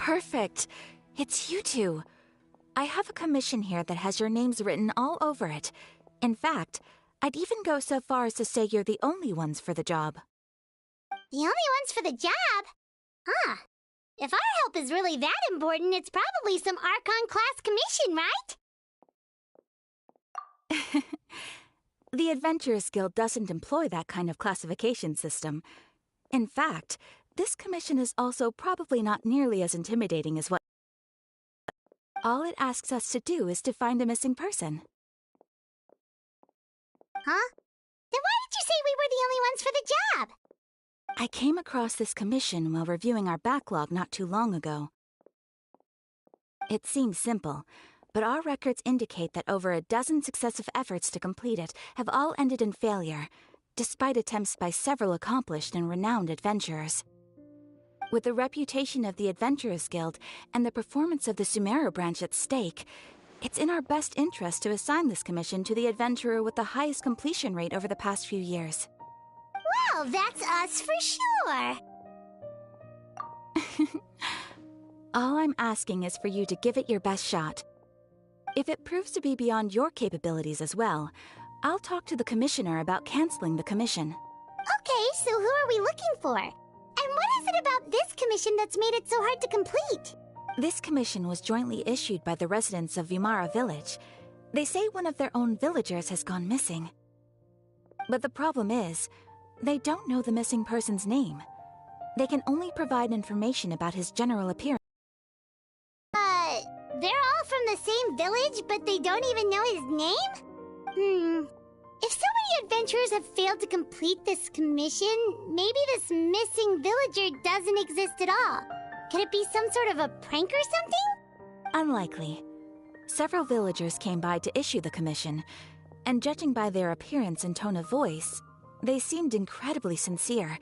Perfect. It's you two. I have a commission here that has your names written all over it. In fact, I'd even go so far as to say you're the only ones for the job. The only ones for the job? Huh. If our help is really that important, it's probably some Archon class commission, right? The Adventurers Guild doesn't employ that kind of classification system. In fact, this commission is also probably not nearly as intimidating as what... All it asks us to do is to find a missing person. Huh? Then why did you say we were the only ones for the job? I came across this commission while reviewing our backlog not too long ago. It seems simple, but our records indicate that over a dozen successive efforts to complete it have all ended in failure, despite attempts by several accomplished and renowned adventurers. With the reputation of the Adventurers Guild and the performance of the Sumeru branch at stake, it's in our best interest to assign this commission to the adventurer with the highest completion rate over the past few years. Well, that's us for sure. All I'm asking is for you to give it your best shot. If it proves to be beyond your capabilities as well, I'll talk to the commissioner about canceling the commission. Okay, so who are we looking for? And what is it about this commission that's made it so hard to complete? This commission was jointly issued by the residents of Vimara Village. They say one of their own villagers has gone missing. But the problem is, they don't know the missing person's name. They can only provide information about his general appearance. They're all from the same village, but they don't even know his name? If so many adventurers have failed to complete this commission, maybe this missing villager doesn't exist at all. Could it be some sort of a prank or something? Unlikely. Several villagers came by to issue the commission, and judging by their appearance and tone of voice, they seemed incredibly sincere.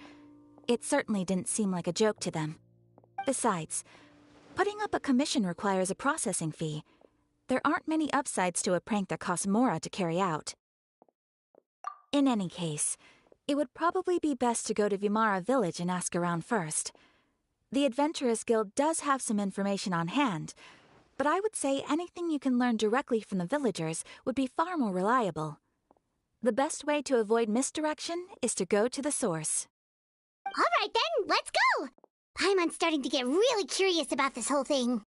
It certainly didn't seem like a joke to them. Besides, putting up a commission requires a processing fee. There aren't many upsides to a prank that costs Mora to carry out. In any case, it would probably be best to go to Vimara Village and ask around first. The Adventurers Guild does have some information on hand, but I would say anything you can learn directly from the villagers would be far more reliable. The best way to avoid misdirection is to go to the source. All right then, let's go! Paimon's starting to get really curious about this whole thing.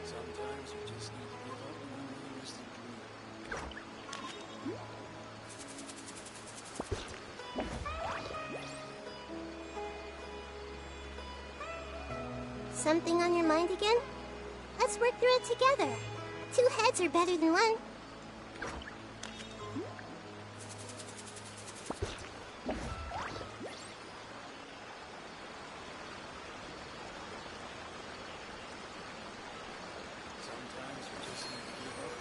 Sometimes you just need to give up on unrealistic dreams. Something on your mind again? Let's work through it together. 2 heads are better than 1. Sometimes you just need to give up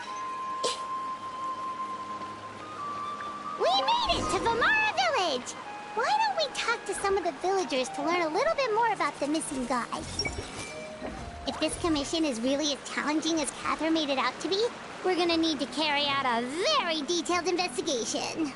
on unrealistic We made it to Vimara Village! Why don't we talk to some of the villagers to learn a little bit more about the missing guy? If this commission is really as challenging as Catherine made it out to be, we're gonna need to carry out a very detailed investigation.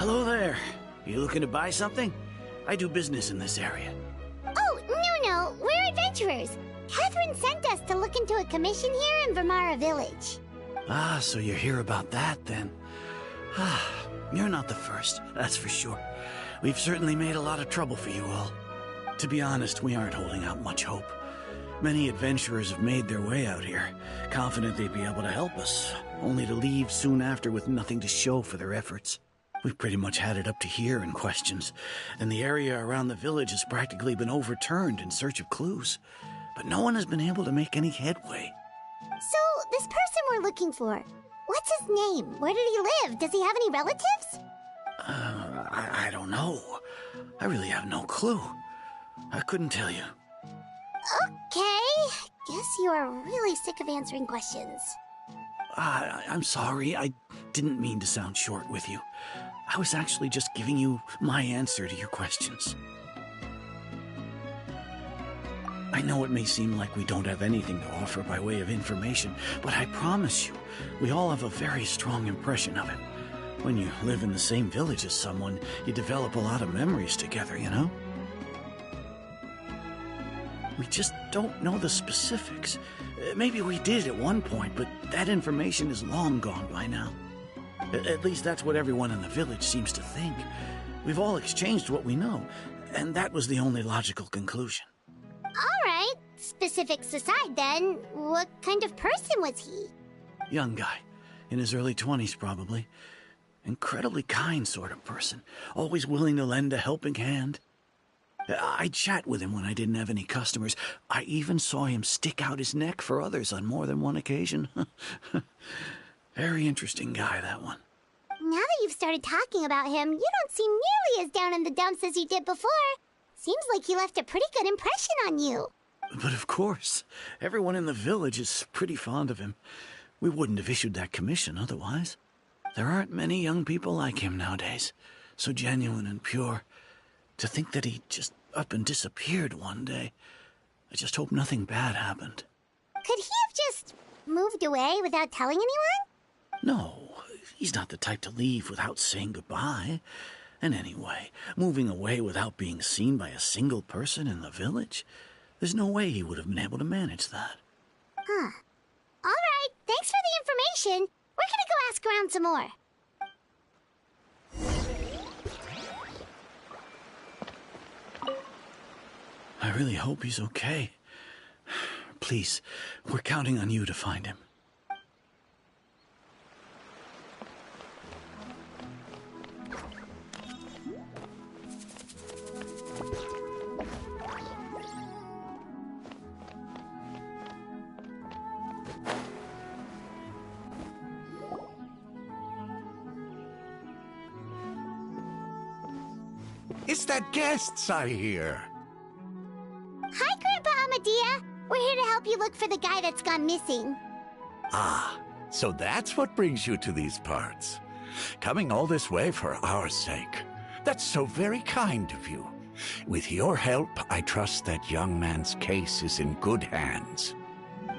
Hello there. You looking to buy something? I do business in this area. Oh, no, we're adventurers. Catherine sent us to look into a commission here in Vermara Village. Ah, so you're here about that, then. Ah, you're not the first, that's for sure. We've certainly made a lot of trouble for you all. To be honest, we aren't holding out much hope. Many adventurers have made their way out here, confident they'd be able to help us, only to leave soon after with nothing to show for their efforts. We've pretty much had it up to here in questions, and the area around the village has practically been overturned in search of clues. But no one has been able to make any headway. So, this person we're looking for, what's his name? Where did he live? Does he have any relatives? I don't know. I really have no clue. I couldn't tell you. Okay, guess you are really sick of answering questions. I'm sorry, I didn't mean to sound short with you. I was actually just giving you my answer to your questions. I know it may seem like we don't have anything to offer by way of information, but I promise you, we all have a very strong impression of him. When you live in the same village as someone, you develop a lot of memories together, you know? We just don't know the specifics. Maybe we did at one point, but that information is long gone by now. At least that's what everyone in the village seems to think. We've all exchanged what we know, and that was the only logical conclusion. Alright, specifics aside then, what kind of person was he? Young guy, in his early 20s probably. Incredibly kind sort of person, always willing to lend a helping hand. I'd chat with him when I didn't have any customers. I even saw him stick out his neck for others on more than one occasion. Very interesting guy, that one. Now that you've started talking about him, you don't seem nearly as down in the dumps as you did before. Seems like he left a pretty good impression on you. But of course, everyone in the village is pretty fond of him. We wouldn't have issued that commission otherwise. There aren't many young people like him nowadays, so genuine and pure. To think that he just up and disappeared one day. I just hope nothing bad happened. Could he have just moved away without telling anyone? No, he's not the type to leave without saying goodbye. And anyway, moving away without being seen by a single person in the village, there's no way he would have been able to manage that. Huh. Alright, thanks for the information. We're gonna go ask around some more. I really hope he's okay. Please, we're counting on you to find him. It's that guests I hear. Hi, Grandpa Amadea. We're here to help you look for the guy that's gone missing. Ah, so that's what brings you to these parts. Coming all this way for our sake. That's so very kind of you. With your help, I trust that young man's case is in good hands.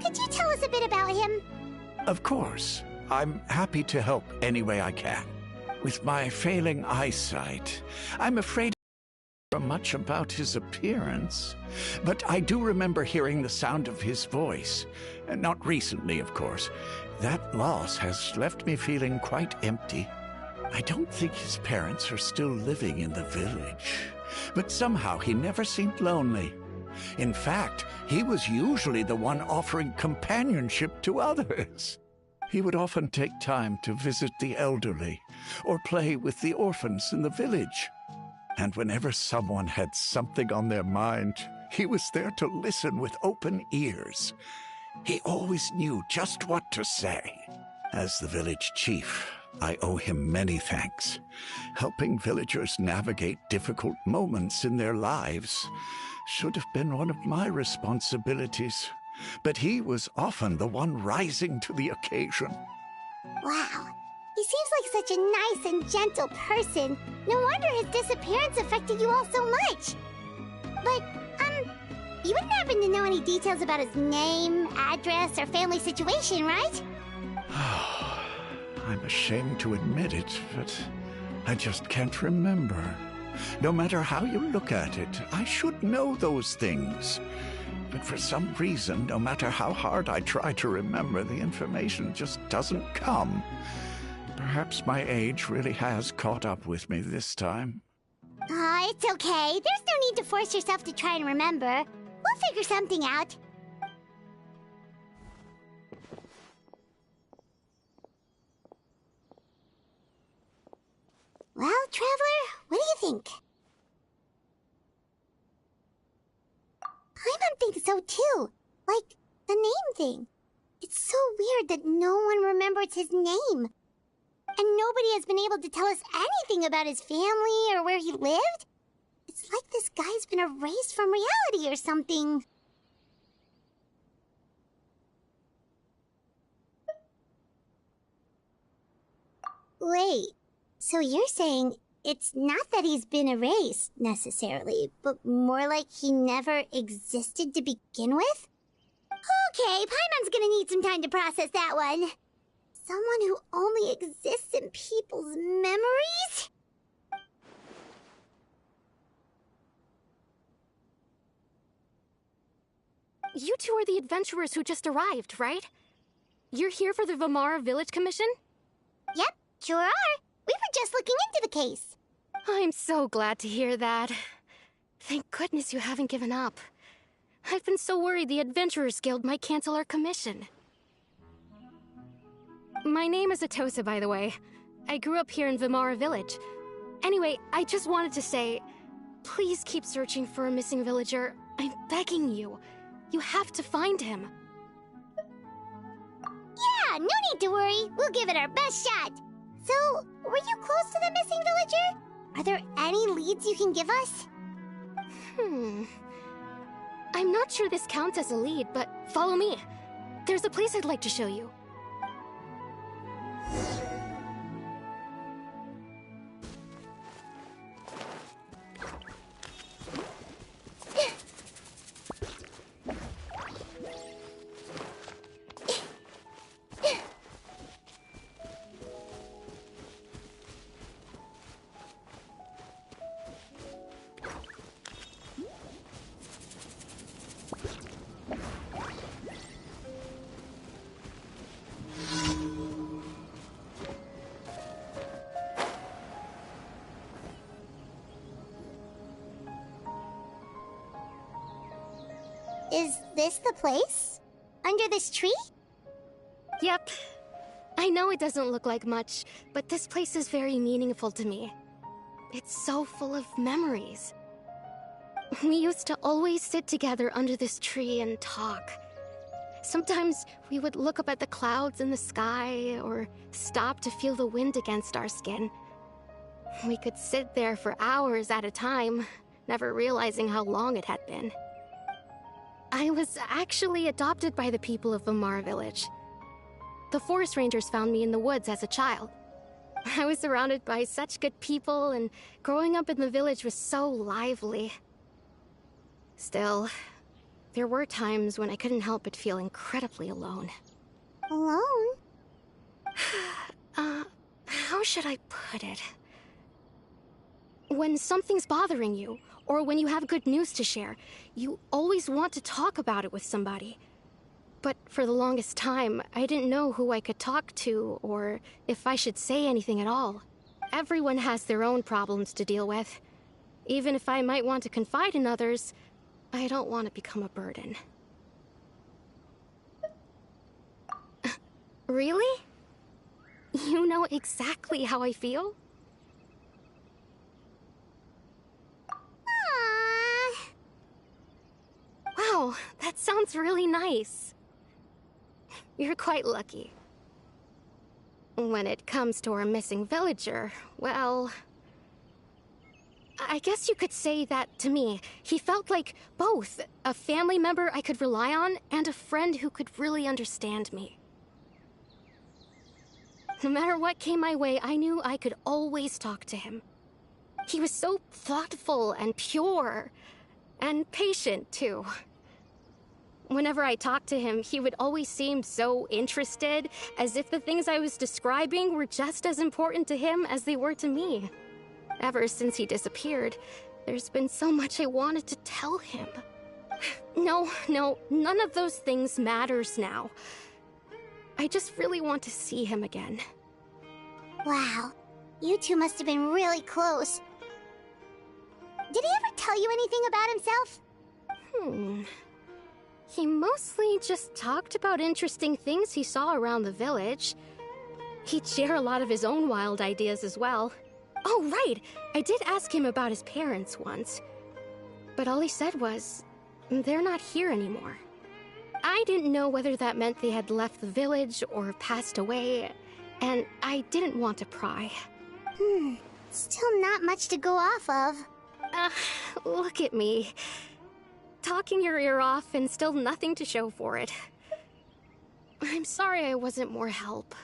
Could you tell us a bit about him? Of course. I'm happy to help any way I can. With my failing eyesight, I'm afraid much about his appearance, but I do remember hearing the sound of his voice. Not recently, of course. That loss has left me feeling quite empty. I don't think his parents are still living in the village, but somehow he never seemed lonely. In fact, he was usually the one offering companionship to others. He would often take time to visit the elderly or play with the orphans in the village. And whenever someone had something on their mind, he was there to listen with open ears. He always knew just what to say. As the village chief, I owe him many thanks. Helping villagers navigate difficult moments in their lives should have been one of my responsibilities. But he was often the one rising to the occasion. Wow. He seems like such a nice and gentle person. No wonder his disappearance affected you all so much. But, you wouldn't happen to know any details about his name, address, or family situation, right? I'm ashamed to admit it, but I just can't remember. No matter how you look at it, I should know those things. But for some reason, no matter how hard I try to remember, the information just doesn't come. Perhaps my age really has caught up with me this time. It's okay. There's no need to force yourself to try and remember. We'll figure something out. Well, Traveler, what do you think? Paimon thinks so too. Like, the name thing. It's so weird that no one remembers his name. And nobody has been able to tell us anything about his family or where he lived. It's like this guy's been erased from reality or something. Wait, so you're saying it's not that he's been erased, necessarily, but more like he never existed to begin with? Okay, Paimon's gonna need some time to process that one. Someone who only exists in people's memories? You two are the adventurers who just arrived, right? You're here for the Vamara Village Commission? Yep, sure are. We were just looking into the case. I'm so glad to hear that. Thank goodness you haven't given up. I've been so worried the Adventurers Guild might cancel our commission. My name is Atosa, by the way. I grew up here in Vamara Village. Anyway, I just wanted to say, please keep searching for a missing villager. I'm begging you. You have to find him. Yeah, no need to worry. We'll give it our best shot. So, were you close to the missing villager? Are there any leads you can give us? I'm not sure this counts as a lead, but follow me. There's a place I'd like to show you. Is this the place? Under this tree? Yep. I know it doesn't look like much, but this place is very meaningful to me. It's so full of memories. We used to always sit together under this tree and talk. Sometimes we would look up at the clouds in the sky, or stop to feel the wind against our skin. We could sit there for hours at a time, never realizing how long it had been. I was actually adopted by the people of Vamara Village. The forest rangers found me in the woods as a child. I was surrounded by such good people, and growing up in the village was so lively. Still, there were times when I couldn't help but feel incredibly alone. Alone? How should I put it? When something's bothering you, or when you have good news to share, you always want to talk about it with somebody. But for the longest time, I didn't know who I could talk to, or if I should say anything at all. Everyone has their own problems to deal with. Even if I might want to confide in others, I don't want to become a burden. Really? You know exactly how I feel? Wow, that sounds really nice. You're quite lucky. When it comes to our missing villager, well, I guess you could say that to me. He felt like both a family member I could rely on and a friend who could really understand me. No matter what came my way, I knew I could always talk to him. He was so thoughtful and pure, and patient too. Whenever I talked to him, he would always seem so interested, as if the things I was describing were just as important to him as they were to me. Ever since he disappeared, there's been so much I wanted to tell him. No, none of those things matters now. I just really want to see him again. Wow, you two must have been really close. Did he ever tell you anything about himself? He mostly just talked about interesting things he saw around the village. He'd share a lot of his own wild ideas as well. Oh, right! I did ask him about his parents once. But all he said was, they're not here anymore. I didn't know whether that meant they had left the village or passed away, and I didn't want to pry. Still not much to go off of. Look at me. Talking your ear off and still nothing to show for it. I'm sorry I wasn't more help.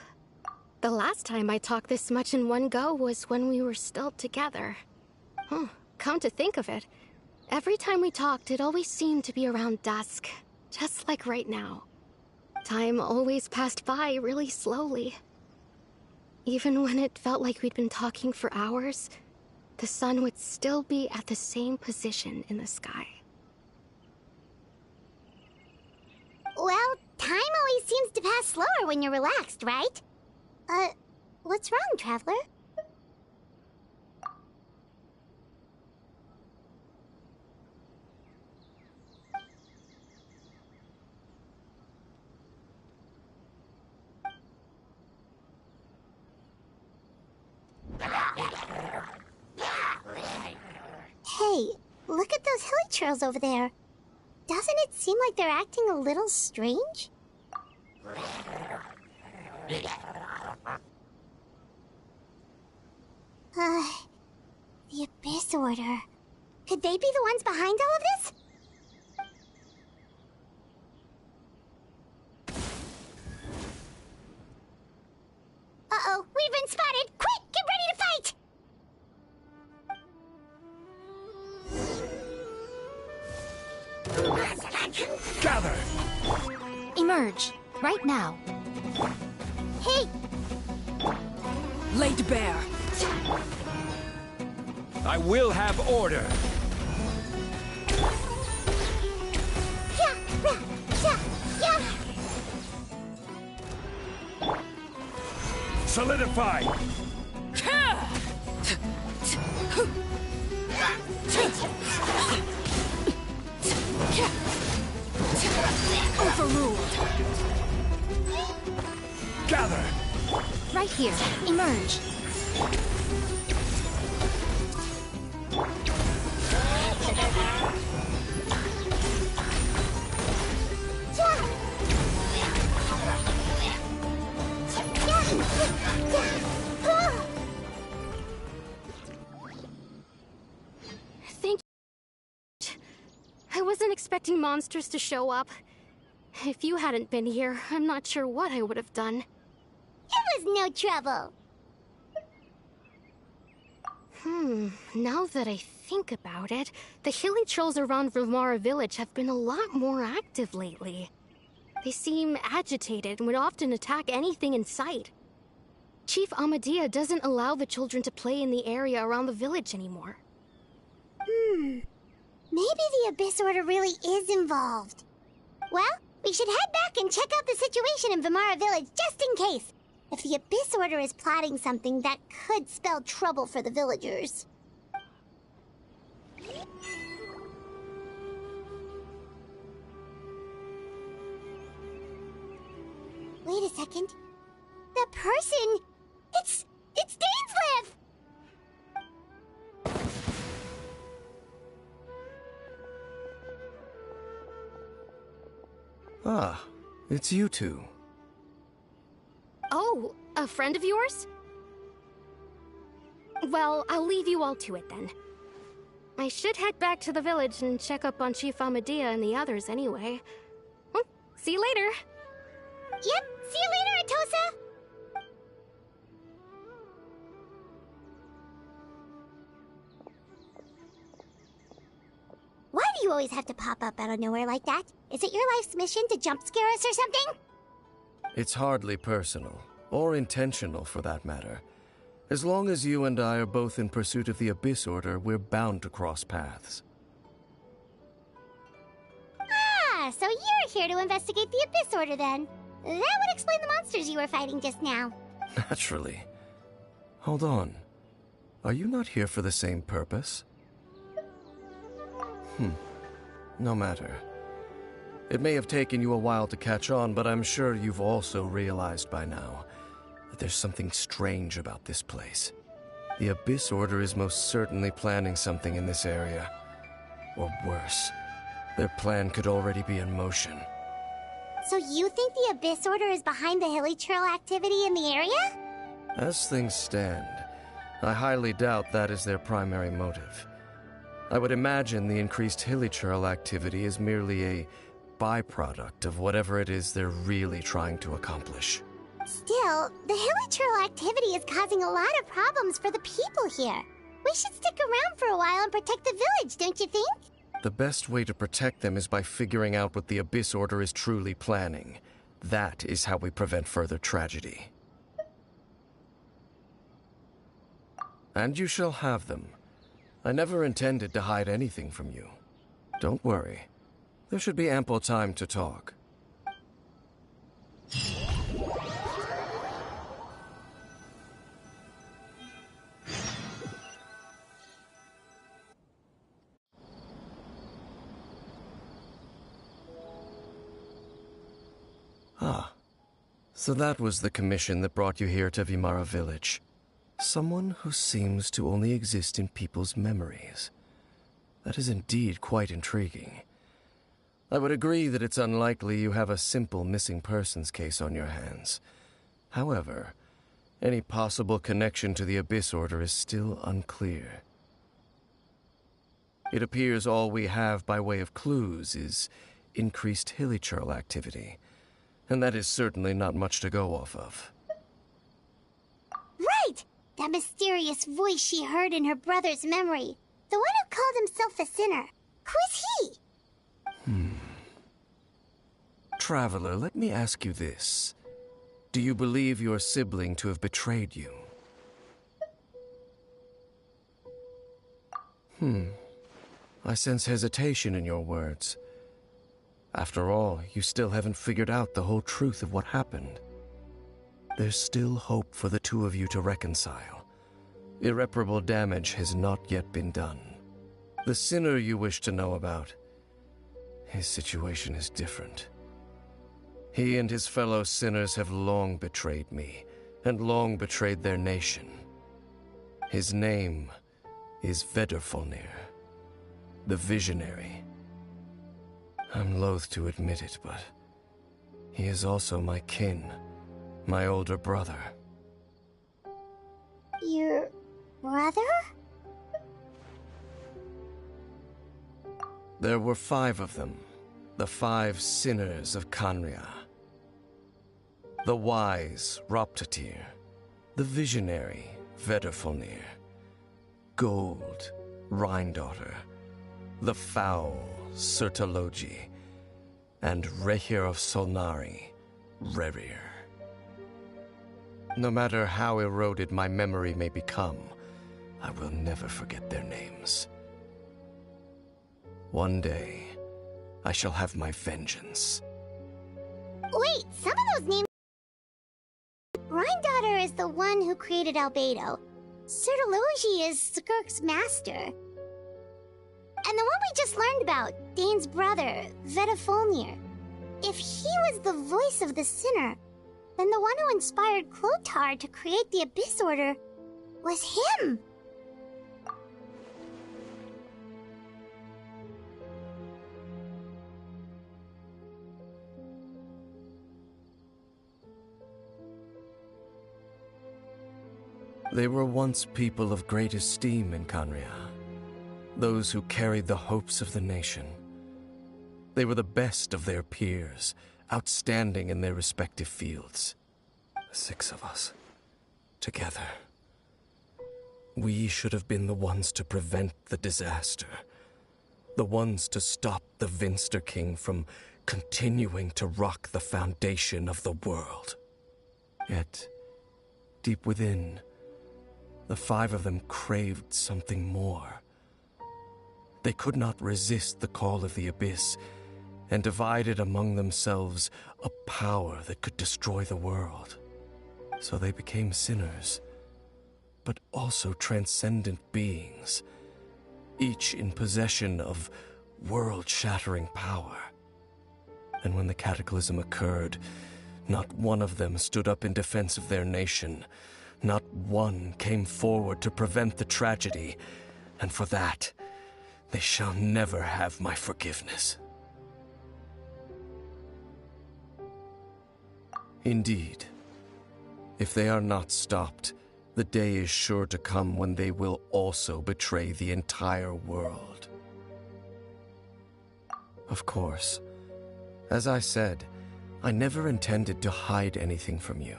The last time I talked this much in one go was when we were still together. Come to think of it, every time we talked, it always seemed to be around dusk, just like right now. Time always passed by really slowly. Even when it felt like we'd been talking for hours, the sun would still be at the same position in the sky. Well, time always seems to pass slower when you're relaxed, right? What's wrong, Traveler? Hey, look at those hilly churls over there. Doesn't it seem like they're acting a little strange? The Abyss Order. Could they be the ones behind all of this? Uh-oh, we've been spotted! Quick, get ready to fight! Gather! Emerge, right now. Hey! Laid bare. I will have order. Solidify! Overruled. Gather! Right here. Emerge. Thank you. I wasn't expecting monsters to show up. If you hadn't been here, I'm not sure what I would have done. It was no trouble. Now that I think about it, the hilly trolls around Vimara village have been a lot more active lately. They seem agitated and would often attack anything in sight. Chief Amadea doesn't allow the children to play in the area around the village anymore. Maybe the Abyss Order really is involved. Well, we should head back and check out the situation in Vimara village just in case. If the Abyss Order is plotting something, that could spell trouble for the villagers. Wait a second. That person... It's Dainsleif! Ah, it's you two. Oh, a friend of yours? Well, I'll leave you all to it then. I should head back to the village and check up on Chief Amadea and the others anyway. Well, see you later. Yep, see you later, Atosa! Why do you you always have to pop up out of nowhere like that? Is it your life's mission to jump scare us or something? It's hardly personal, or intentional for that matter. As long as you and I are both in pursuit of the Abyss Order, we're bound to cross paths. Ah, so you're here to investigate the Abyss Order then. That would explain the monsters you were fighting just now. Naturally. Hold on. Are you not here for the same purpose? No matter. It may have taken you a while to catch on, but I'm sure you've also realized by now that there's something strange about this place. The Abyss Order is most certainly planning something in this area. Or worse, their plan could already be in motion. So you think the Abyss Order is behind the hilly trail activity in the area? As things stand, I highly doubt that is their primary motive. I would imagine the increased hilichurl activity is merely a byproduct of whatever it is they're really trying to accomplish. Still, the hilichurl activity is causing a lot of problems for the people here. We should stick around for a while and protect the village, don't you think? The best way to protect them is by figuring out what the Abyss Order is truly planning. That is how we prevent further tragedy. And you shall have them. I never intended to hide anything from you. Don't worry. There should be ample time to talk. Ah, so that was the commission that brought you here to Vimara Village. Someone who seems to only exist in people's memories. That is indeed quite intriguing. I would agree that it's unlikely you have a simple missing persons case on your hands. However, any possible connection to the Abyss Order is still unclear. It appears all we have by way of clues is increased hilichurl activity, and that is certainly not much to go off of. Right! That mysterious voice she heard in her brother's memory. The one who called himself a sinner. Who is he? Traveler, let me ask you this. Do you believe your sibling to have betrayed you? I sense hesitation in your words. After all, you still haven't figured out the whole truth of what happened. There's still hope for the two of you to reconcile. Irreparable damage has not yet been done. The sinner you wish to know about, his situation is different. He and his fellow sinners have long betrayed me, and long betrayed their nation. His name is Vedrfolnir, the Visionary. I'm loath to admit it, but he is also my kin, my older brother. Your brother? There were 5 of them, the 5 sinners of Khaenri'ah. The wise, Roptatyr. The visionary, Vedrfolnir. Gold, Rhine-daughter. The foul, Surtalogi. And Rehir of Solnari, Rerir. No matter how eroded my memory may become, I will never forget their names. One day, I shall have my vengeance. Wait, some of those names... Rhine-daughter is the one who created Albedo. Surtalogi is Skirk's master. And the one we just learned about, Dane's brother, Vedrfolnir. If he was the voice of the sinner, then the one who inspired Clothar to create the Abyss Order was him. They were once people of great esteem in Khaenri'ah, those who carried the hopes of the nation. They were the best of their peers, outstanding in their respective fields. 6 of us, together. We should have been the ones to prevent the disaster. The ones to stop the Vinster King from continuing to rock the foundation of the world. Yet, deep within, the 5 of them craved something more. They could not resist the call of the Abyss, and divided among themselves a power that could destroy the world. So they became sinners, but also transcendent beings, each in possession of world-shattering power. And when the cataclysm occurred, not one of them stood up in defense of their nation. Not one came forward to prevent the tragedy, and for that, they shall never have my forgiveness. Indeed, if they are not stopped, the day is sure to come when they will also betray the entire world. Of course, as I said, I never intended to hide anything from you.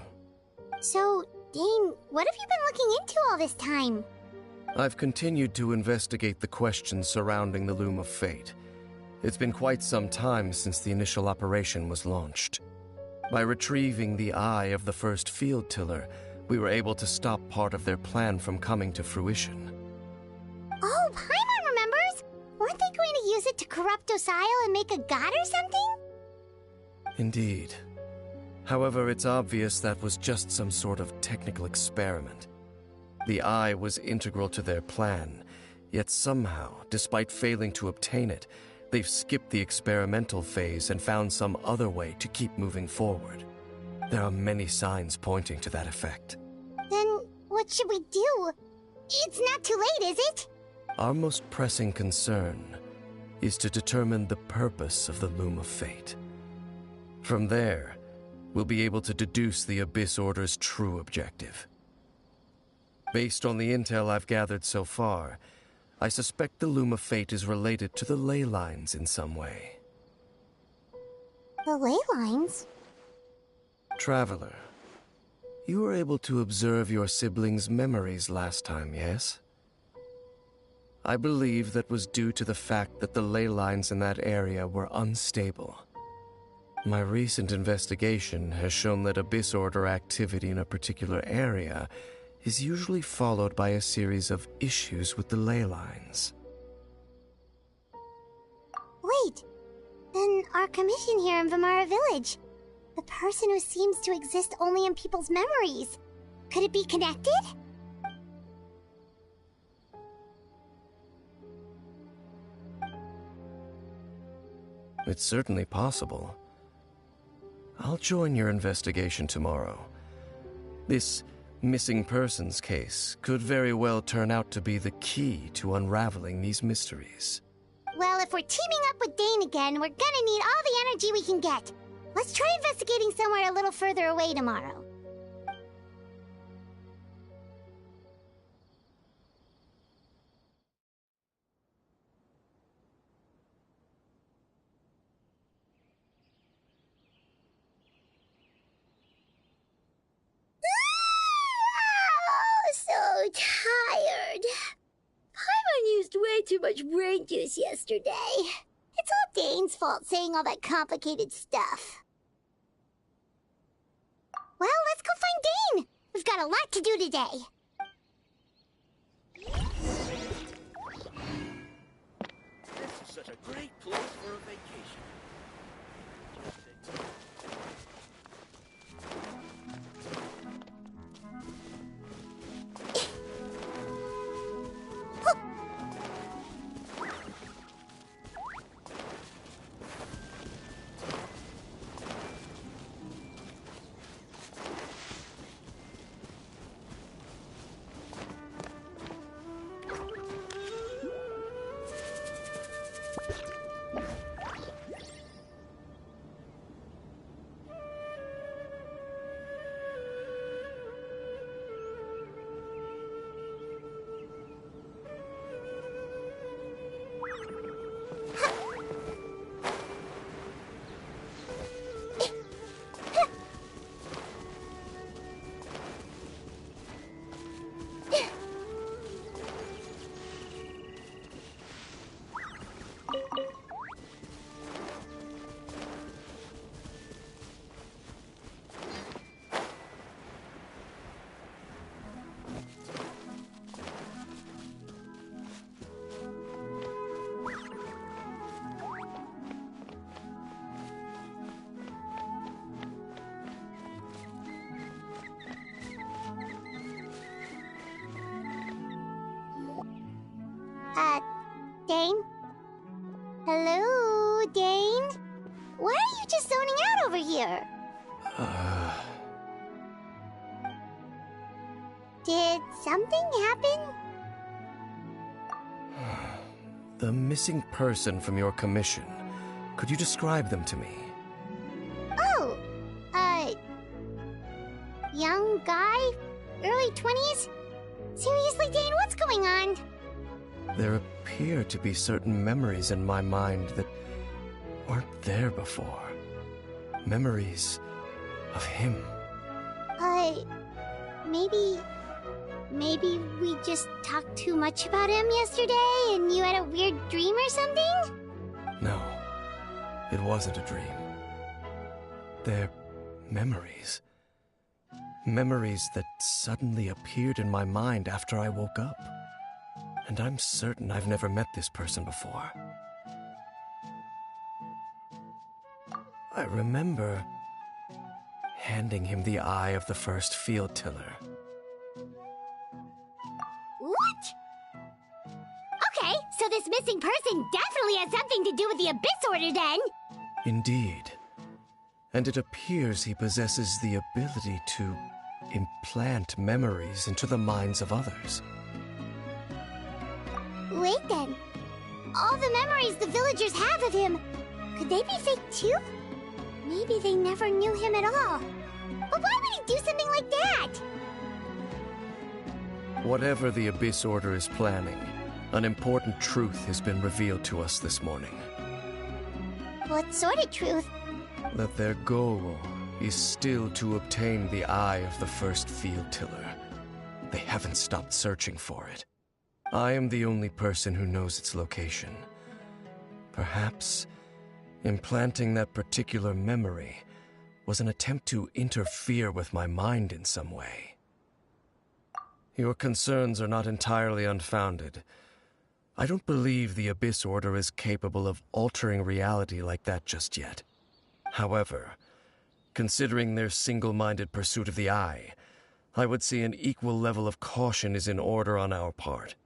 So, Dane, what have you been looking into all this time? I've continued to investigate the questions surrounding the Loom of Fate. It's been quite some time since the initial operation was launched. By retrieving the eye of the first field tiller, we were able to stop part of their plan from coming to fruition. Oh, Paimon remembers! Weren't they going to use it to corrupt Osial and make a god or something? Indeed. However, it's obvious that was just some sort of technical experiment. The eye was integral to their plan, yet somehow, despite failing to obtain it, they've skipped the experimental phase and found some other way to keep moving forward. There are many signs pointing to that effect. Then, what should we do? It's not too late, is it? Our most pressing concern is to determine the purpose of the Loom of Fate. From there, we'll be able to deduce the Abyss Order's true objective. Based on the intel I've gathered so far, I suspect the Loom of Fate is related to the ley lines in some way. The ley lines? Traveler, you were able to observe your siblings' memories last time, yes? I believe that was due to the fact that the ley lines in that area were unstable. My recent investigation has shown that Abyss Order activity in a particular area is usually followed by a series of issues with the ley lines. Wait, then our commission here in Vamara Village, the person who seems to exist only in people's memories, could it be connected? It's certainly possible. I'll join your investigation tomorrow. This missing persons case could very well turn out to be the key to unraveling these mysteries. Well, if we're teaming up with Dane again, we're gonna need all the energy we can get. Let's try investigating somewhere a little further away tomorrow. So tired. Paimon used way too much brain juice yesterday. It's all Dane's fault saying all that complicated stuff. Well, let's go find Dane. We've got a lot to do today. This is such a great place for a vacation. Dane? Hello, Dane? Why are you just zoning out over here? Did something happen? The missing person from your commission. Could you describe them to me? Oh, young guy? Early 20s? Seriously, Dane, what's going on? There appear to be certain memories in my mind that weren't there before. Memories of him. Maybe we just talked too much about him yesterday and you had a weird dream or something? No, it wasn't a dream. They're memories. Memories that suddenly appeared in my mind after I woke up. And I'm certain I've never met this person before. I remember handing him the eye of the first field tiller. What? Okay, so this missing person definitely has something to do with the Abyss Order then! Indeed. And it appears he possesses the ability to implant memories into the minds of others. Wait then. All the memories the villagers have of him, could they be fake too? Maybe they never knew him at all. But why would he do something like that? Whatever the Abyss Order is planning, an important truth has been revealed to us this morning. What sort of truth? That their goal is still to obtain the eye of the first field tiller. They haven't stopped searching for it. I am the only person who knows its location. Perhaps implanting that particular memory was an attempt to interfere with my mind in some way. Your concerns are not entirely unfounded. I don't believe the Abyss Order is capable of altering reality like that just yet. However, considering their single-minded pursuit of the eye, I would say an equal level of caution is in order on our part.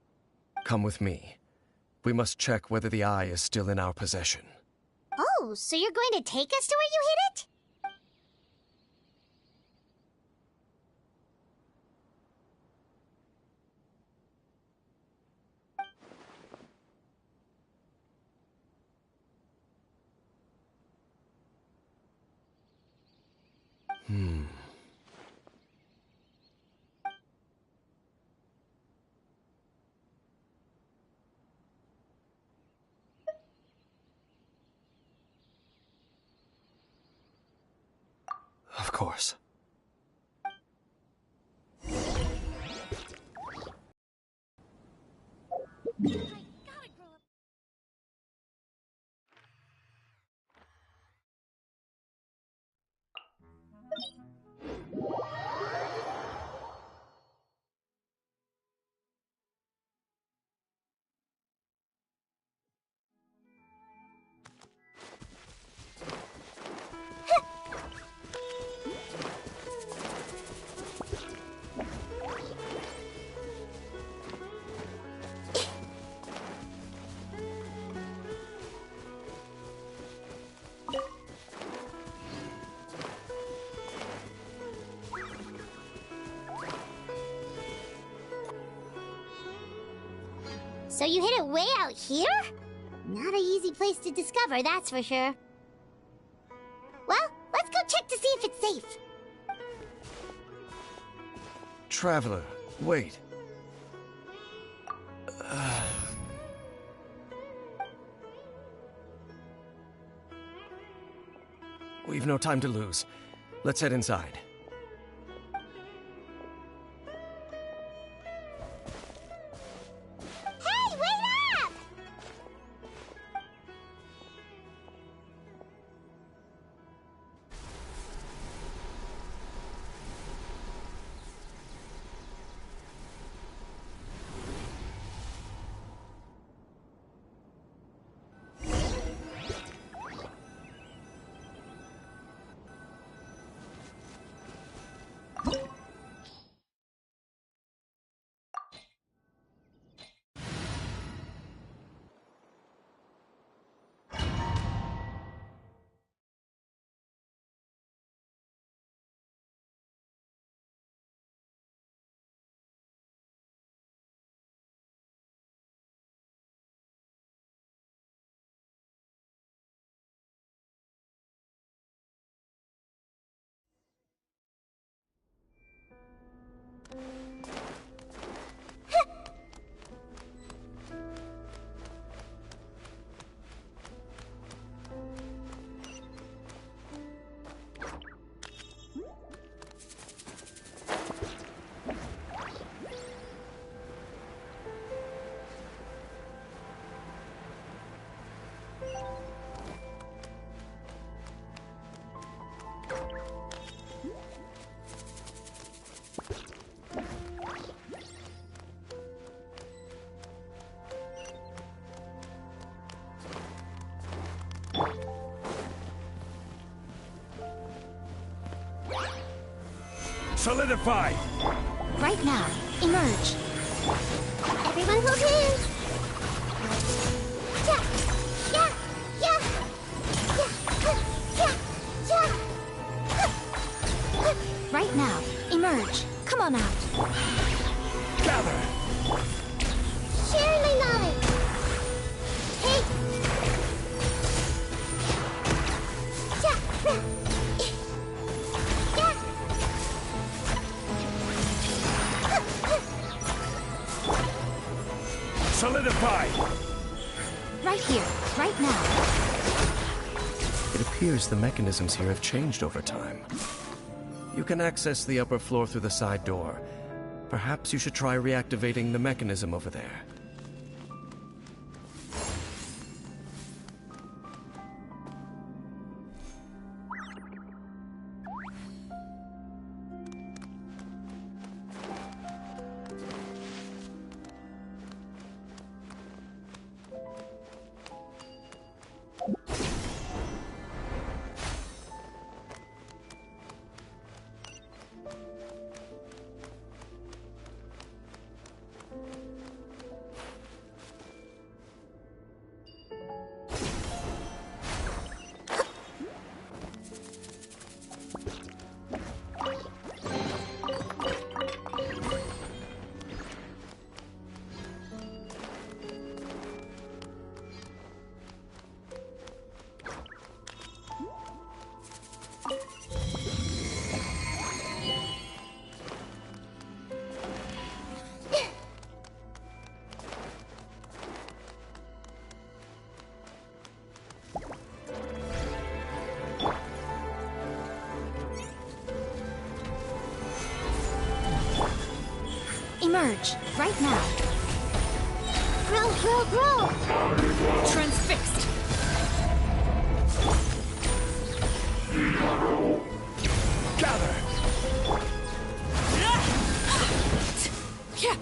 Come with me. We must check whether the eye is still in our possession. Oh, so you're going to take us to where you hid it? Of course. So you hid it way out here? Not an easy place to discover, that's for sure. Well, let's go check to see if it's safe. Traveler, wait. We've no time to lose. Let's head inside. Hey, wait up! Solidify! Right now, emerge. Everyone hold hands. Yeah, yeah, yeah, yeah, yeah, yeah. Right now, emerge. Come on out. Gather! Share my knowledge. Hey. Yeah, yeah. Solidify! Right here, right now. It appears the mechanisms here have changed over time. You can access the upper floor through the side door. Perhaps you should try reactivating the mechanism over there. Emerge, right now. Grow, grow, grow. Transfixed. Gather! Yeah.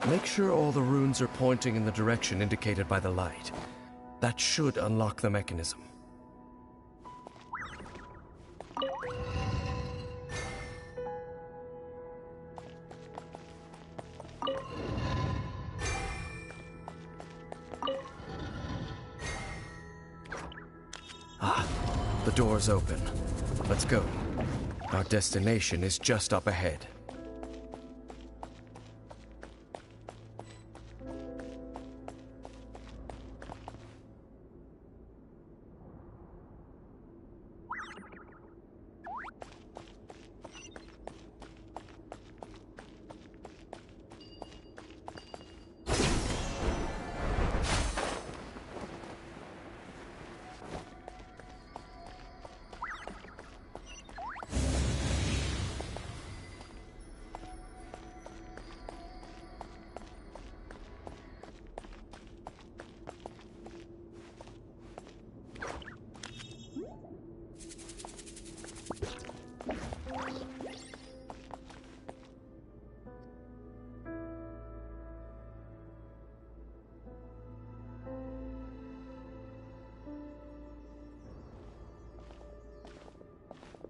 Make sure all the runes are pointing in the direction indicated by the light. That should unlock the mechanism. Ah, the door's open. Let's go. Our destination is just up ahead.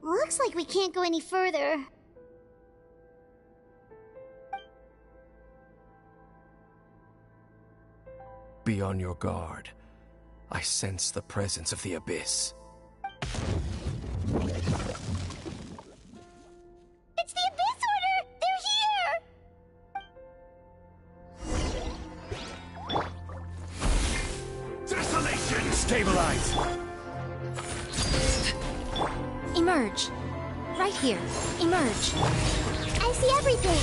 Looks like we can't go any further. Be on your guard. I sense the presence of the Abyss. It's the Abyss Order! They're here! Desolation! Stabilize! Emerge. Right here. Emerge. I see everything!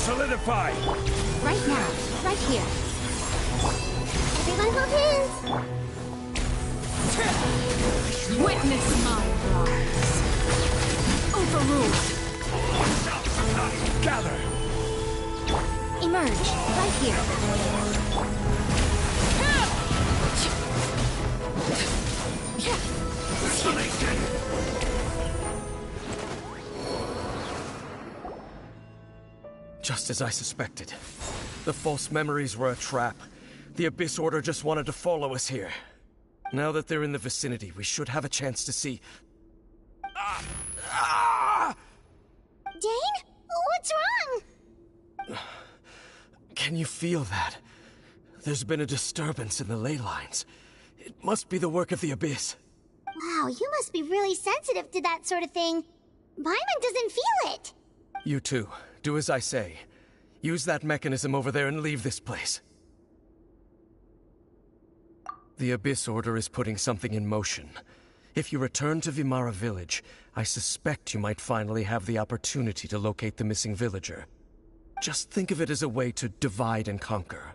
Solidify! Right now. Right here. Everyone hold hands. Witness my rise. Overruled. Gather! Emerge. Right here. Just as I suspected. The false memories were a trap. The Abyss Order just wanted to follow us here. Now that they're in the vicinity, we should have a chance to see... Dane? What's wrong? Can you feel that? There's been a disturbance in the ley lines. It must be the work of the Abyss. Wow, you must be really sensitive to that sort of thing. Paimon doesn't feel it. You too. Do as I say. Use that mechanism over there and leave this place. The Abyss Order is putting something in motion. If you return to Vimara Village, I suspect you might finally have the opportunity to locate the missing villager. Just think of it as a way to divide and conquer.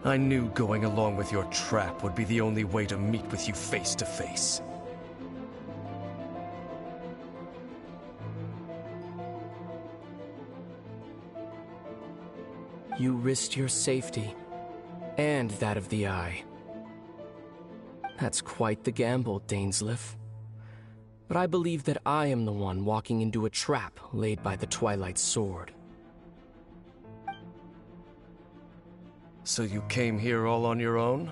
I knew going along with your trap would be the only way to meet with you face to face. You risked your safety, and that of the Eye. That's quite the gamble, Dainsleif. But I believe that I am the one walking into a trap laid by the Twilight Sword. So you came here all on your own?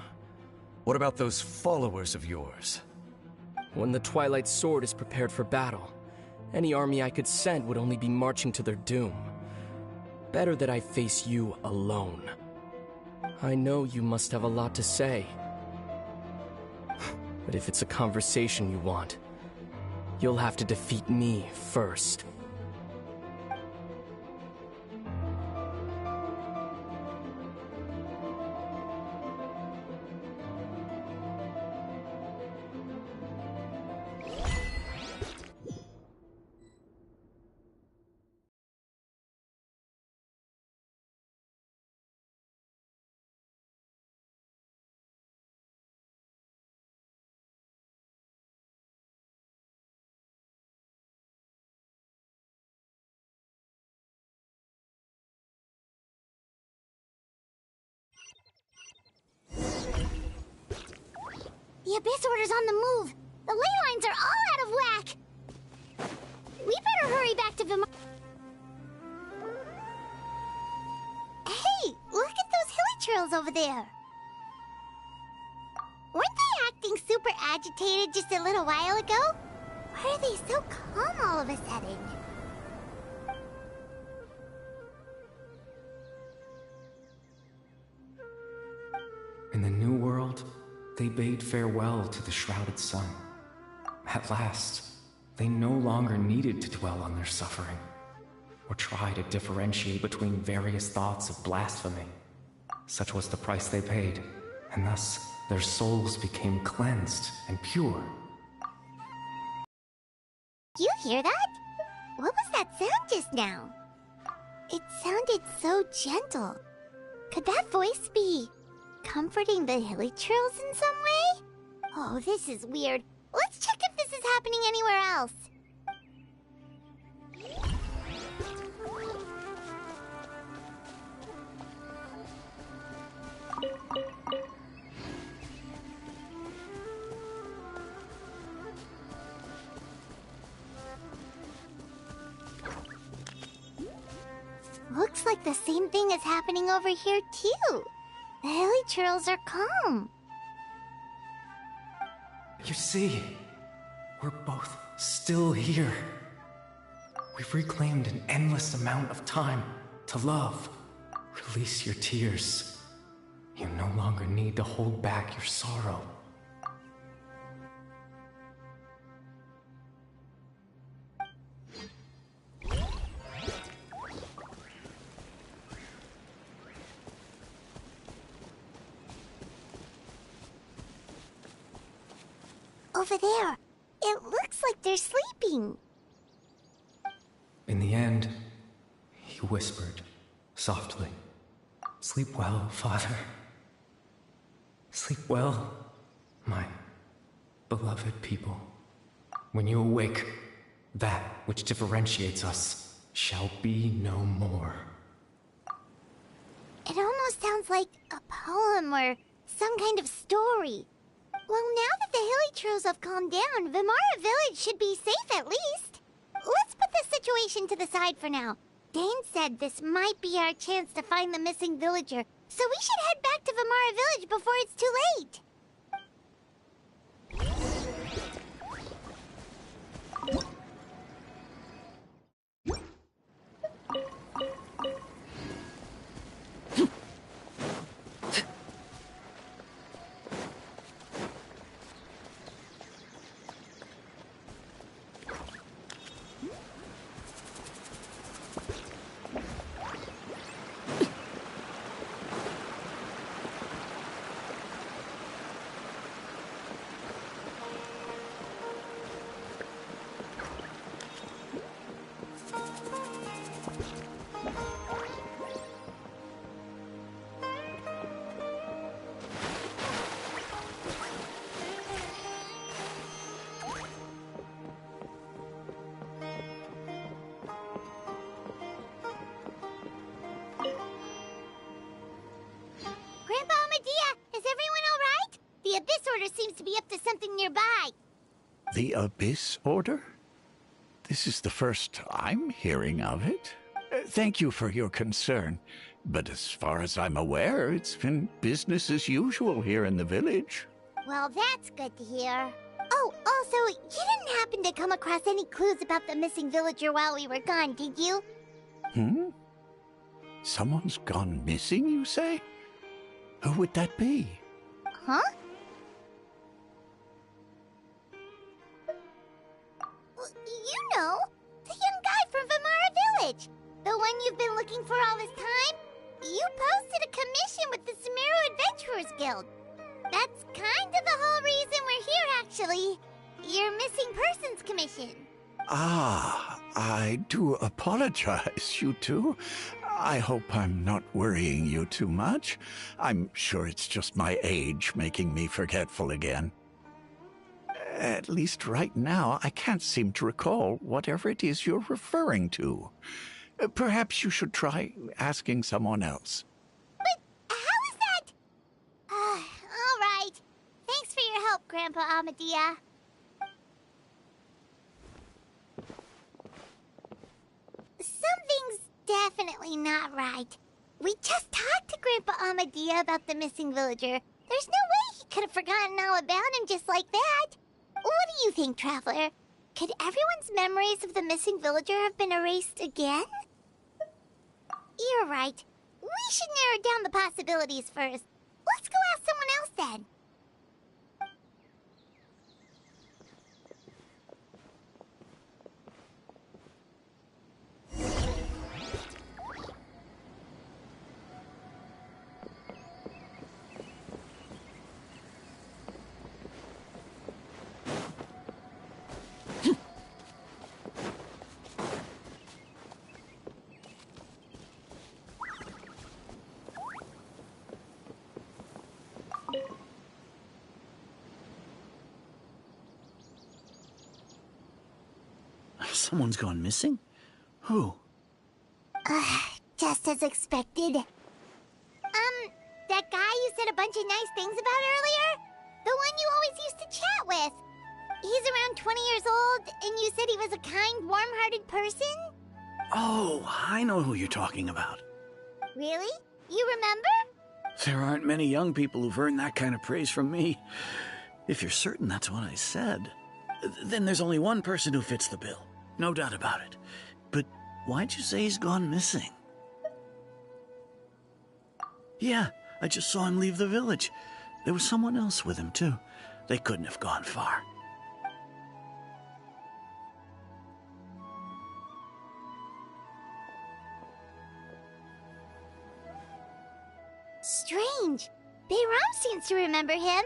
What about those followers of yours? When the Twilight Sword is prepared for battle, any army I could send would only be marching to their doom. Better that I face you alone. I know you must have a lot to say. But if it's a conversation you want, you'll have to defeat me first. The Abyss Order's on the move. The ley lines are all out of whack. We better hurry back to Vimara. Hey, look at those hilly trails over there. Weren't they acting super agitated just a little while ago? Why are they so calm all of a sudden? In the New World, they bade farewell to the shrouded sun. At last, they no longer needed to dwell on their suffering, or try to differentiate between various thoughts of blasphemy. Such was the price they paid, and thus their souls became cleansed and pure. You hear that? What was that sound just now? It sounded so gentle. Could that voice be comforting the hilly trails in some way? Oh, this is weird. Let's check if this is happening anywhere else. Looks like the same thing is happening over here, too. The hilly churls are calm. You see, we're both still here. We've reclaimed an endless amount of time to love. Release your tears. You no longer need to hold back your sorrow. Over there. It looks like they're sleeping. In the end, he whispered, softly, "Sleep well, Father. Sleep well, my beloved people. When you awake, that which differentiates us shall be no more." It almost sounds like a poem or some kind of story. Well, now that the hilly churls have calmed down, Vimara Village should be safe at least. Let's put this situation to the side for now. Dane said this might be our chance to find the missing villager, so we should head back to Vimara Village before it's too late. Grandpa Medea, is everyone all right? The Abyss Order seems to be up to something nearby. The Abyss Order? This is the first I'm hearing of it. Thank you for your concern, but as far as I'm aware, it's been business as usual here in the village. Well, that's good to hear. Oh, also, you didn't happen to come across any clues about the missing villager while we were gone, did you? Someone's gone missing, you say? Who would that be? Huh? Well, you know, the young guy from Vimara Village. The one you've been looking for all this time. You posted a commission with the Sumeru Adventurers Guild. That's kind of the whole reason we're here, actually. Your missing persons commission. Ah, I do apologize, you two. I hope I'm not worrying you too much. I'm sure it's just my age making me forgetful again. At least right now, I can't seem to recall whatever it is you're referring to. Perhaps you should try asking someone else. But how is that? All right. Thanks for your help, Grandpa Amadea. Something's definitely not right. We just talked to Grandpa Amadea about the missing villager. There's no way he could have forgotten all about him just like that. What do you think, Traveler? Could everyone's memories of the missing villager have been erased again? You're right. We should narrow down the possibilities first. Let's go ask someone else then. Someone's gone missing? Who? Just as expected. That guy you said a bunch of nice things about earlier? The one you always used to chat with. He's around 20 years old, and you said he was a kind, warm-hearted person? Oh, I know who you're talking about. Really? You remember? There aren't many young people who've earned that kind of praise from me. If you're certain that's what I said, then there's only one person who fits the bill. No doubt about it. But why'd you say he's gone missing? Yeah, I just saw him leave the village. There was someone else with him, too. They couldn't have gone far. Strange. Bayram seems to remember him.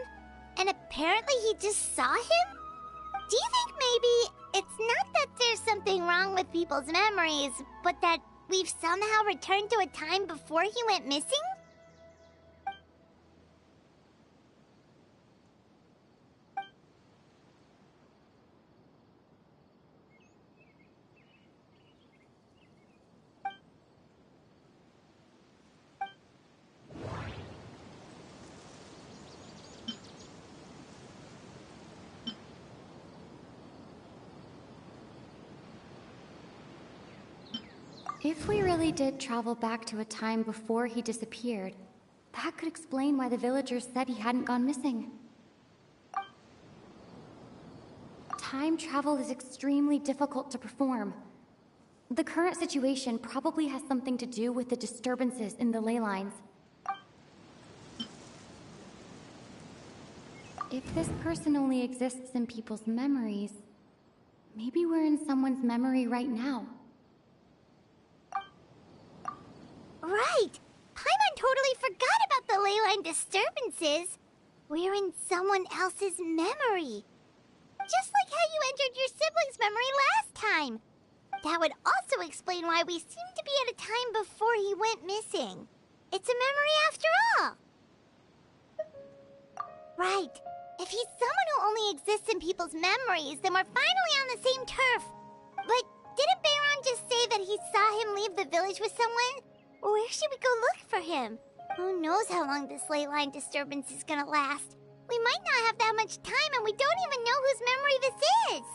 And apparently he just saw him? Do you think maybe it's not that there's something wrong with people's memories, but that we've somehow returned to a time before he went missing? If we really did travel back to a time before he disappeared, that could explain why the villagers said he hadn't gone missing. Time travel is extremely difficult to perform. The current situation probably has something to do with the disturbances in the ley lines. If this person only exists in people's memories, maybe we're in someone's memory right now. Right! Paimon totally forgot about the ley line disturbances. We're in someone else's memory. Just like how you entered your sibling's memory last time. That would also explain why we seem to be at a time before he went missing. It's a memory after all. Right. If he's someone who only exists in people's memories, then we're finally on the same turf. But didn't Bayron just say that he saw him leave the village with someone? Where should we go look for him? Who knows how long this ley line disturbance is gonna last? We might not have that much time, and we don't even know whose memory this is.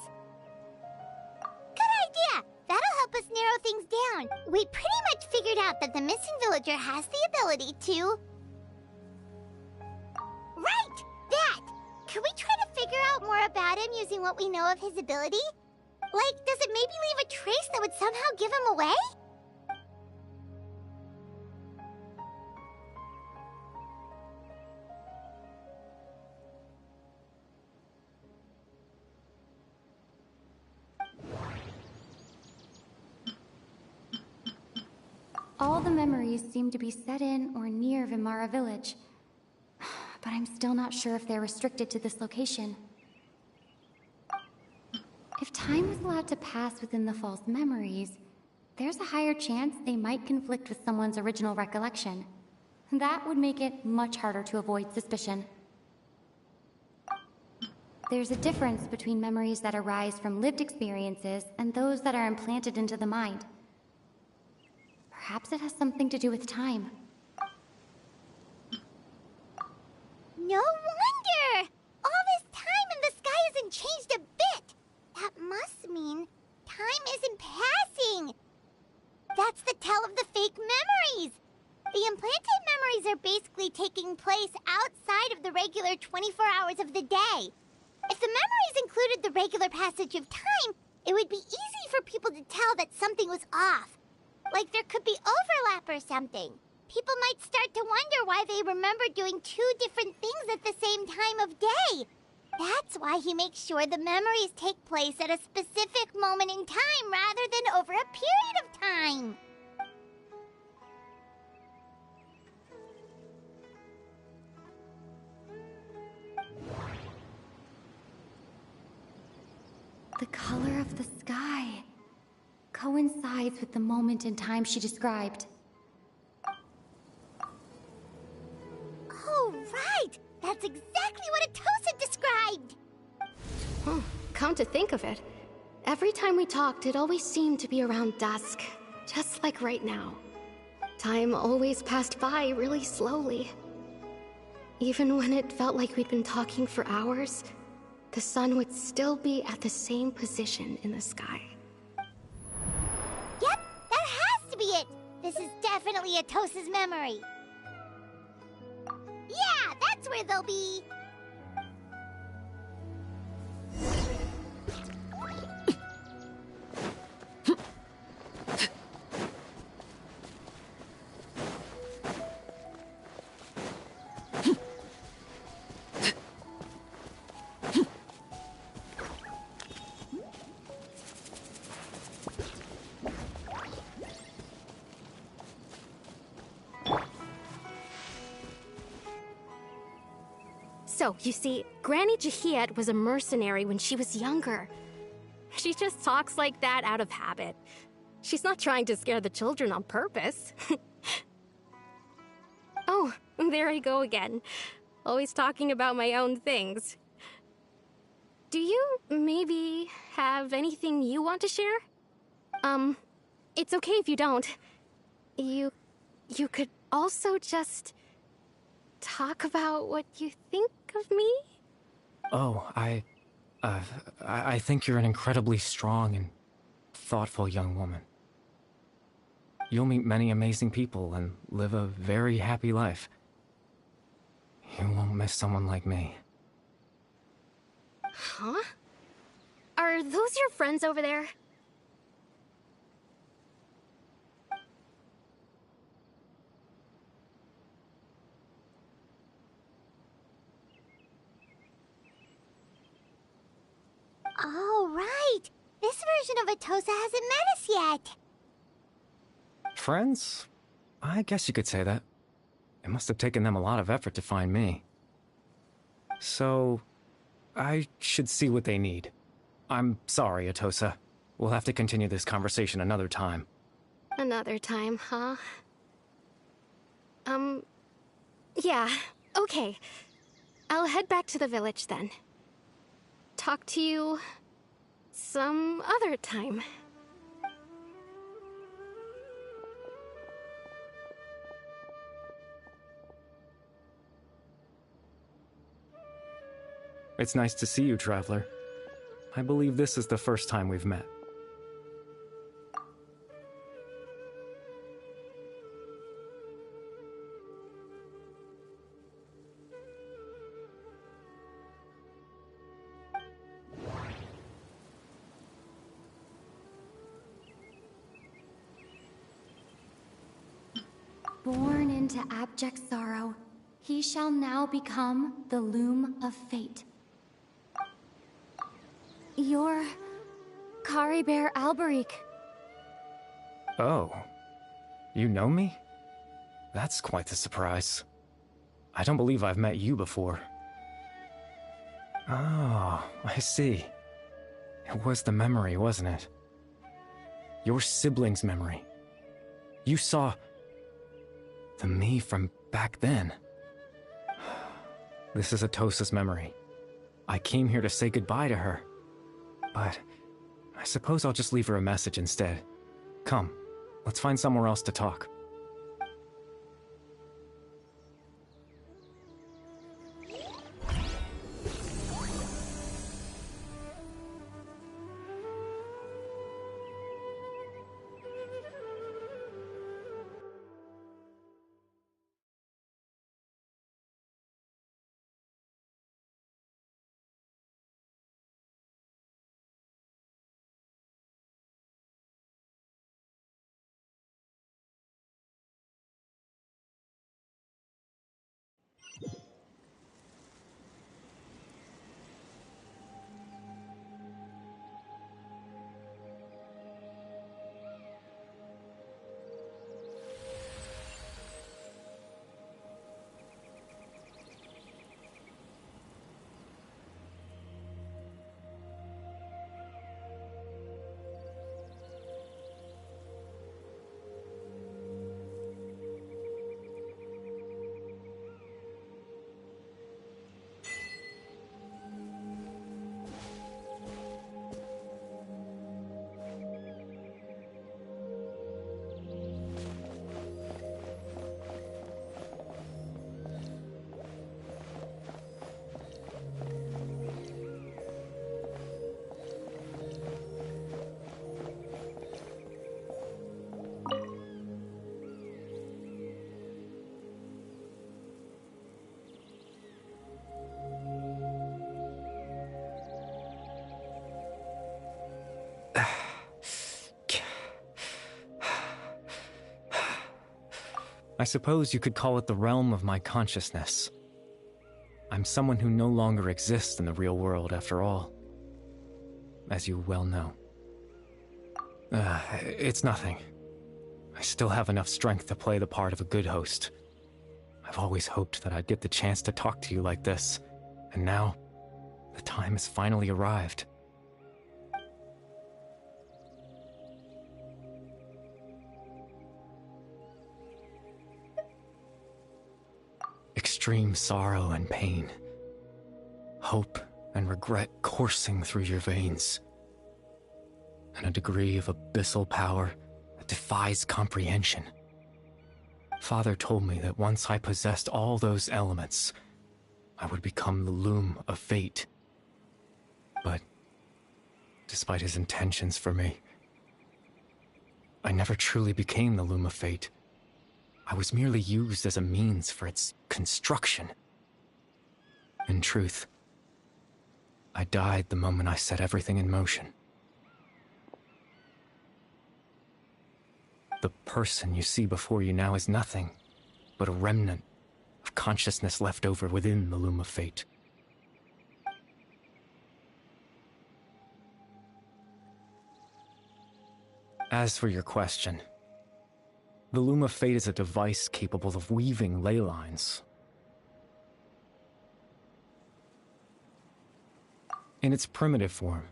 Good idea! That'll help us narrow things down. We pretty much figured out that the missing villager has the ability to... Right! That! Can we try to figure out more about him using what we know of his ability? Like, does it maybe leave a trace that would somehow give him away? All the memories seem to be set in or near Vimara village. But I'm still not sure if they're restricted to this location. If time was allowed to pass within the false memories, there's a higher chance they might conflict with someone's original recollection. That would make it much harder to avoid suspicion. There's a difference between memories that arise from lived experiences and those that are implanted into the mind. Perhaps it has something to do with time. No wonder! All this time and the sky hasn't changed a bit! That must mean time isn't passing! That's the tell of the fake memories! The implanted memories are basically taking place outside of the regular 24 hours of the day. If the memories included the regular passage of time, it would be easy for people to tell that something was off. Like there could be overlap or something. People might start to wonder why they remember doing two different things at the same time of day. That's why he makes sure the memories take place at a specific moment in time rather than over a period of time. The color of the sky coincides with the moment in time she described. Oh, right! That's exactly what Atosa described! Come to think of it, Every time we talked, it always seemed to be around dusk, just like right now. Time always passed by really slowly. Even when it felt like we'd been talking for hours, the sun would still be at the same position in the sky. Yep, that has to be it! This is definitely Atosa's memory. Yeah, that's where they'll be! So, you see, Granny Jahiet was a mercenary when she was younger. She just talks like that out of habit. She's not trying to scare the children on purpose. Oh, there I go again. Always talking about my own things. Do you maybe have anything you want to share? It's okay if you don't. You could also just talk about what you think of me? Oh, I think you're an incredibly strong and thoughtful young woman. You'll meet many amazing people and live a very happy life. You won't miss someone like me. Huh? Are those your friends over there? Oh, right! This version of Atosa hasn't met us yet! Friends? I guess you could say that. It must have taken them a lot of effort to find me. So, I should see what they need. I'm sorry, Atosa. We'll have to continue this conversation another time. Another time, huh? Yeah, okay. I'll head back to the village then. Talk to you some other time. It's nice to see you, Traveler. I believe this is the first time we've met. Born into abject sorrow, he shall now become the loom of fate. You're Caribert Alberic. Oh. You know me? That's quite the surprise. I don't believe I've met you before. Oh, I see. It was the memory, wasn't it? Your sibling's memory. You saw the me from back then. This is Atosa's memory. I came here to say goodbye to her. But I suppose I'll just leave her a message instead. Come, let's find somewhere else to talk. I suppose you could call it the realm of my consciousness. I'm someone who no longer exists in the real world, after all. As you well know. It's nothing. I still have enough strength to play the part of a good host. I've always hoped that I'd get the chance to talk to you like this, and now, the time has finally arrived. Extreme sorrow and pain. Hope and regret coursing through your veins. And a degree of abyssal power that defies comprehension. Father told me that once I possessed all those elements, I would become the loom of fate. But, despite his intentions for me, I never truly became the loom of fate. I was merely used as a means for its construction. In truth, I died the moment I set everything in motion. The person you see before you now is nothing but a remnant of consciousness left over within the loom of fate. As for your question, the loom of fate is a device capable of weaving ley lines. In its primitive form,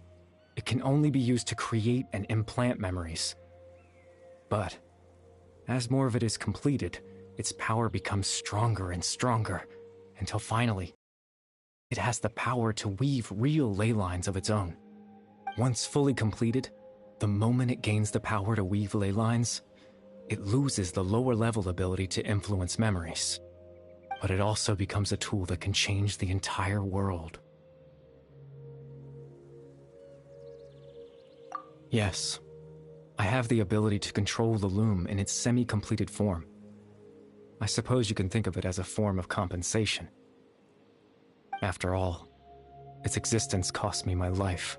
it can only be used to create and implant memories. But, as more of it is completed, its power becomes stronger and stronger, until finally, it has the power to weave real ley lines of its own. Once fully completed, the moment it gains the power to weave ley lines, it loses the lower-level ability to influence memories. But it also becomes a tool that can change the entire world. Yes, I have the ability to control the loom in its semi-completed form. I suppose you can think of it as a form of compensation. After all, its existence cost me my life.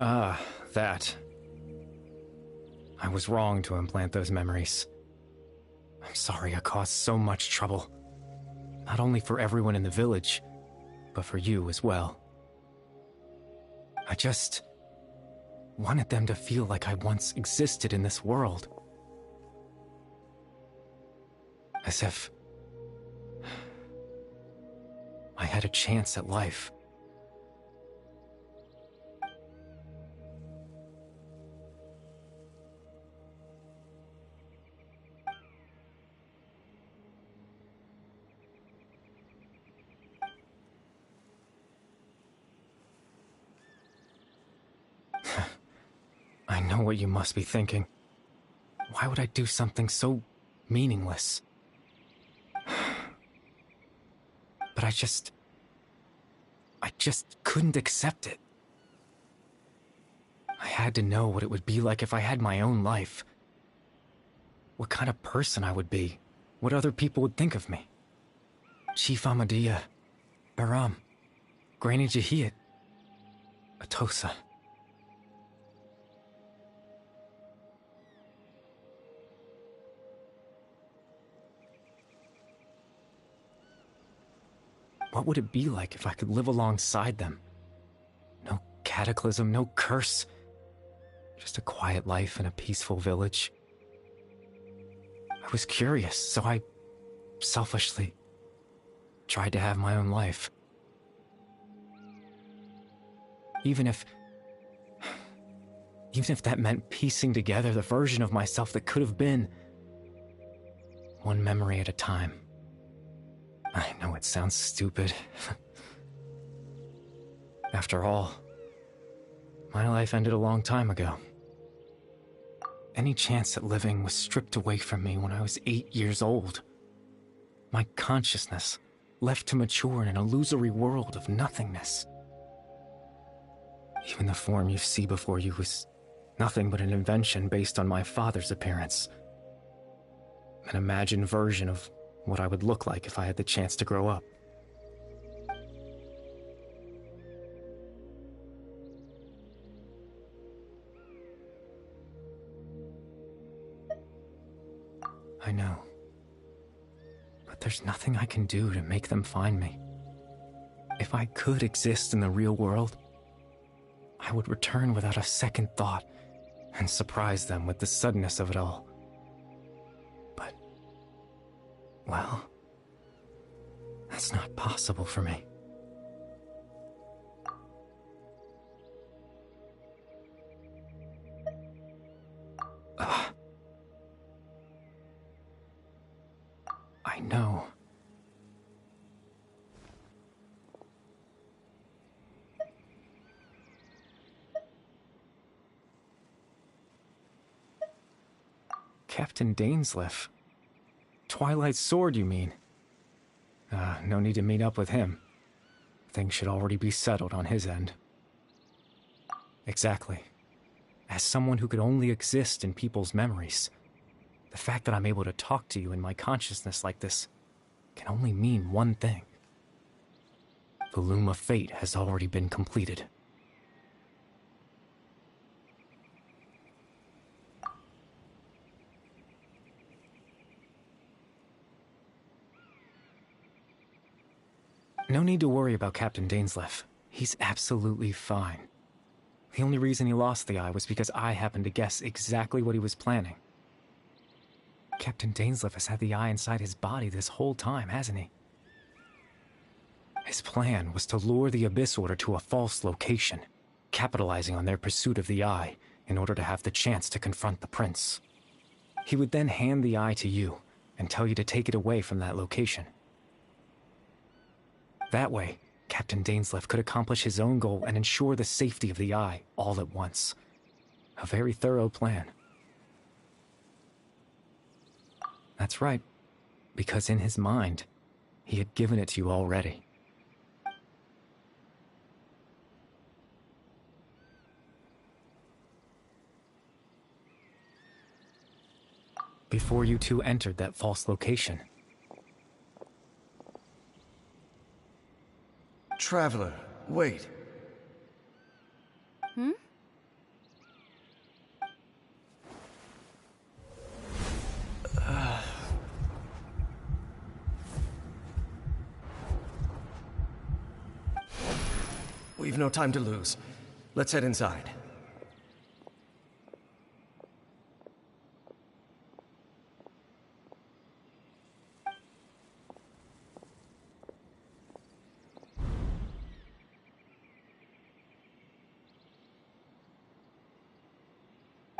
Ah, that. I was wrong to implant those memories. I'm sorry I caused so much trouble. Not only for everyone in the village, but for you as well. I just wanted them to feel like I once existed in this world. As if I had a chance at life. I know what you must be thinking. Why would I do something so meaningless? But I just couldn't accept it. I had to know what it would be like if I had my own life. What kind of person I would be. What other people would think of me. Chief Ahmadiyya, Baram, Granny Jahiyat, Atosa. What would it be like if I could live alongside them? No cataclysm, no curse. Just a quiet life in a peaceful village. I was curious, so I selfishly tried to have my own life. Even if that meant piecing together the version of myself that could have been, one memory at a time. I know it sounds stupid. After all, my life ended a long time ago. Any chance at living was stripped away from me when I was 8 years old. My consciousness left to mature in an illusory world of nothingness. Even the form you see before you was Nothing but an invention based on my father's appearance. An imagined version of what I would look like if I had the chance to grow up. I know. But there's nothing I can do to make them find me. If I could exist in the real world, I would return without a second thought and surprise them with the suddenness of it all. But, well, that's not possible for me. I know. Captain Dainsleif. Twilight's sword, you mean? No need to meet up with him. Things should already be settled on his end. Exactly. As someone who could only exist in people's memories, the fact that I'm able to talk to you in my consciousness like this can only mean one thing. The Loom of Fate has already been completed. No need to worry about Captain Dainsleif. He's absolutely fine. The only reason he lost the eye was because I happened to guess exactly what he was planning. Captain Dainsleif has had the eye inside his body this whole time, hasn't he? His plan was to lure the Abyss Order to a false location, capitalizing on their pursuit of the eye in order to have the chance to confront the prince. He would then hand the eye to you and tell you to take it away from that location. That way, Captain Dainsleif could accomplish his own goal and ensure the safety of the eye all at once. A very thorough plan. That's right, because in his mind, he had given it to you already. Before you two entered that false location. Traveler, wait. Hmm? We've no time to lose. Let's head inside.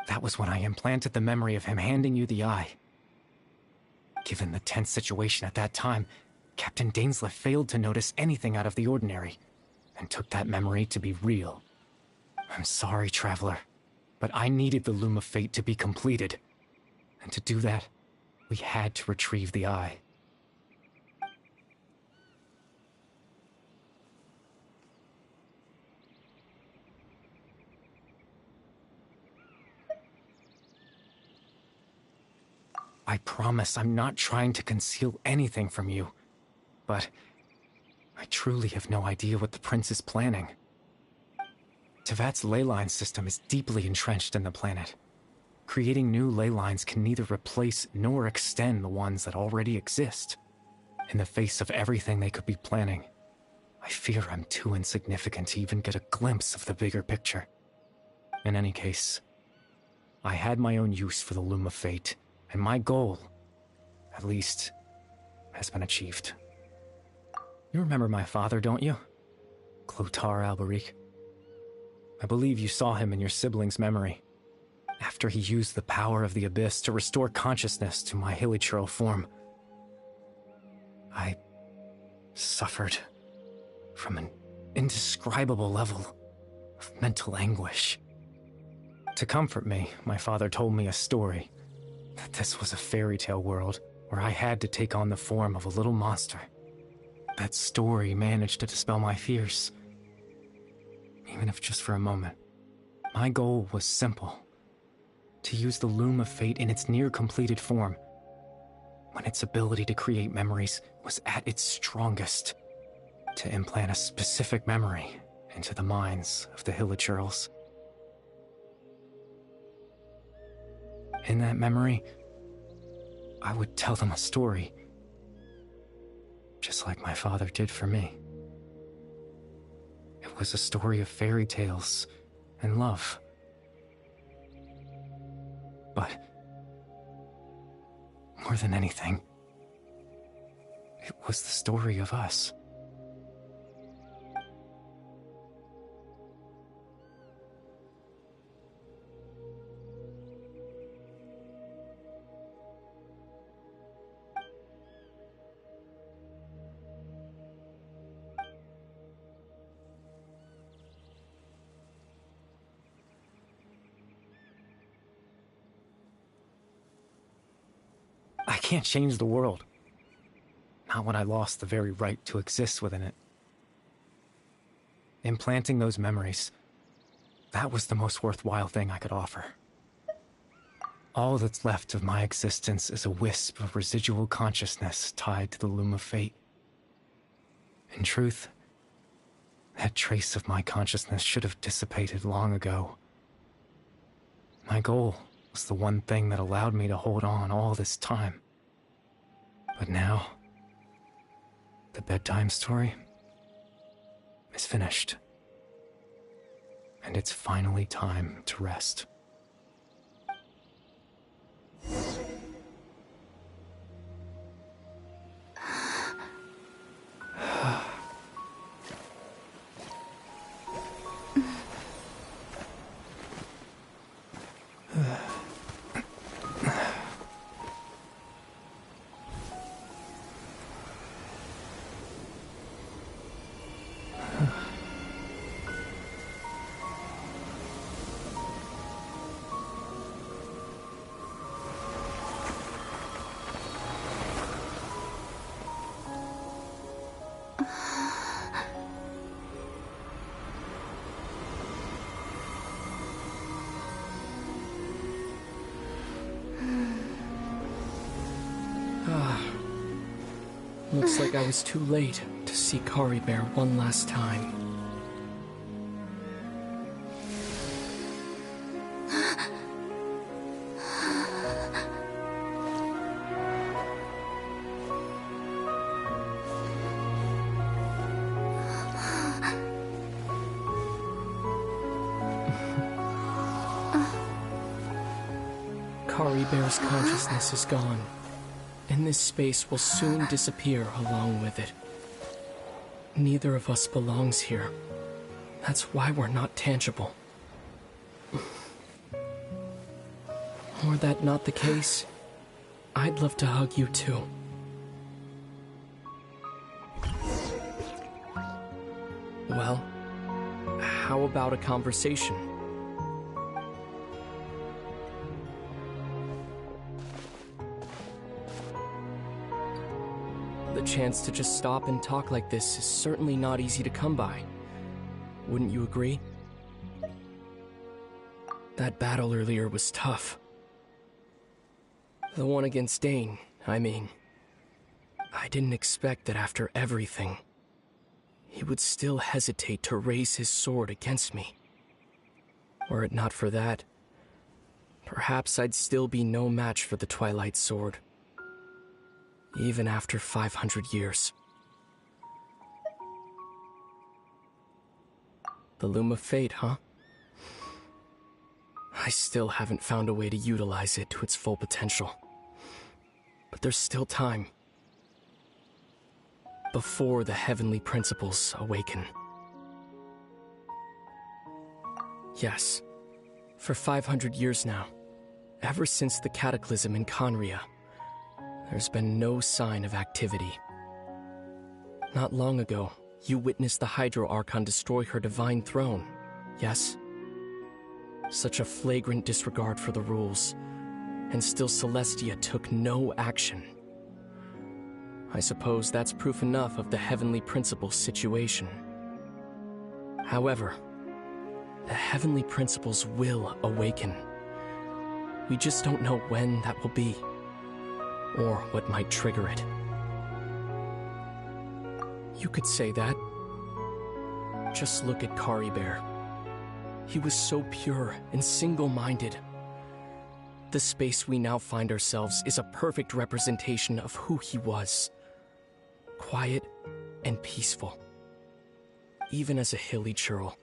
That was when I implanted the memory of him handing you the eye. Given the tense situation at that time, Captain Dainsleif failed to notice anything out of the ordinary, and took that memory to be real. I'm sorry, Traveler, but I needed the Loom of Fate to be completed. And to do that, we had to retrieve the eye. I promise I'm not trying to conceal anything from you, but I truly have no idea what the Prince is planning. Tevat's ley line system is deeply entrenched in the planet. Creating new ley lines can neither replace nor extend the ones that already exist. In the face of everything they could be planning, I fear I'm too insignificant to even get a glimpse of the bigger picture. In any case, I had my own use for the Loom of Fate, and my goal, at least, has been achieved. You remember my father, don't you? Clotar Alberic. I believe you saw him in your sibling's memory. After he used the power of the Abyss to restore consciousness to my hilichurl form, I suffered from an indescribable level of mental anguish. To comfort me, my father told me a story, that this was a fairy tale world where I had to take on the form of a little monster. That story managed to dispel my fears. Even if just for a moment. My goal was simple. To use the Loom of Fate in its near-completed form, when its ability to create memories was at its strongest. To implant a specific memory into the minds of the Hilichurls. In that memory, I would tell them a story, just like my father did for me. It was a story of fairy tales and love. But more than anything, it was the story of us. I can't change the world. Not when I lost the very right to exist within it. Implanting those memories, that was the most worthwhile thing I could offer. All that's left of my existence is a wisp of residual consciousness tied to the Loom of Fate. In truth, that trace of my consciousness should have dissipated long ago. My goal was the one thing that allowed me to hold on all this time. But now, the bedtime story is finished. And it's finally time to rest. Looks like I was too late to see Kari Bear one last time. Kari Bear's consciousness is gone. And this space will soon disappear along with it. Neither of us belongs here. That's why we're not tangible. Were that not the case, I'd love to hug you too. Well, how about a conversation? The chance to just stop and talk like this is certainly not easy to come by. Wouldn't you agree? That battle earlier was tough. The one against Dane, I mean. I didn't expect that after everything, he would still hesitate to raise his sword against me. Were it not for that, perhaps I'd still be no match for the Twilight Sword. Even after 500 years. The Loom of Fate, huh? I still haven't found a way to utilize it to its full potential. But there's still time. Before the heavenly principles awaken. Yes, for 500 years now, ever since the cataclysm in Conria, there's been no sign of activity. Not long ago, you witnessed the Hydro Archon destroy her divine throne, yes? Such a flagrant disregard for the rules, and still Celestia took no action. I suppose that's proof enough of the Heavenly Principles situation. However, the Heavenly Principles will awaken. We just don't know when that will be, or what might trigger it. You could say that. Just look at Kari Bear. He was so pure and single-minded. The space we now find ourselves is a perfect representation of who he was. Quiet and peaceful. Even as a hilly churl,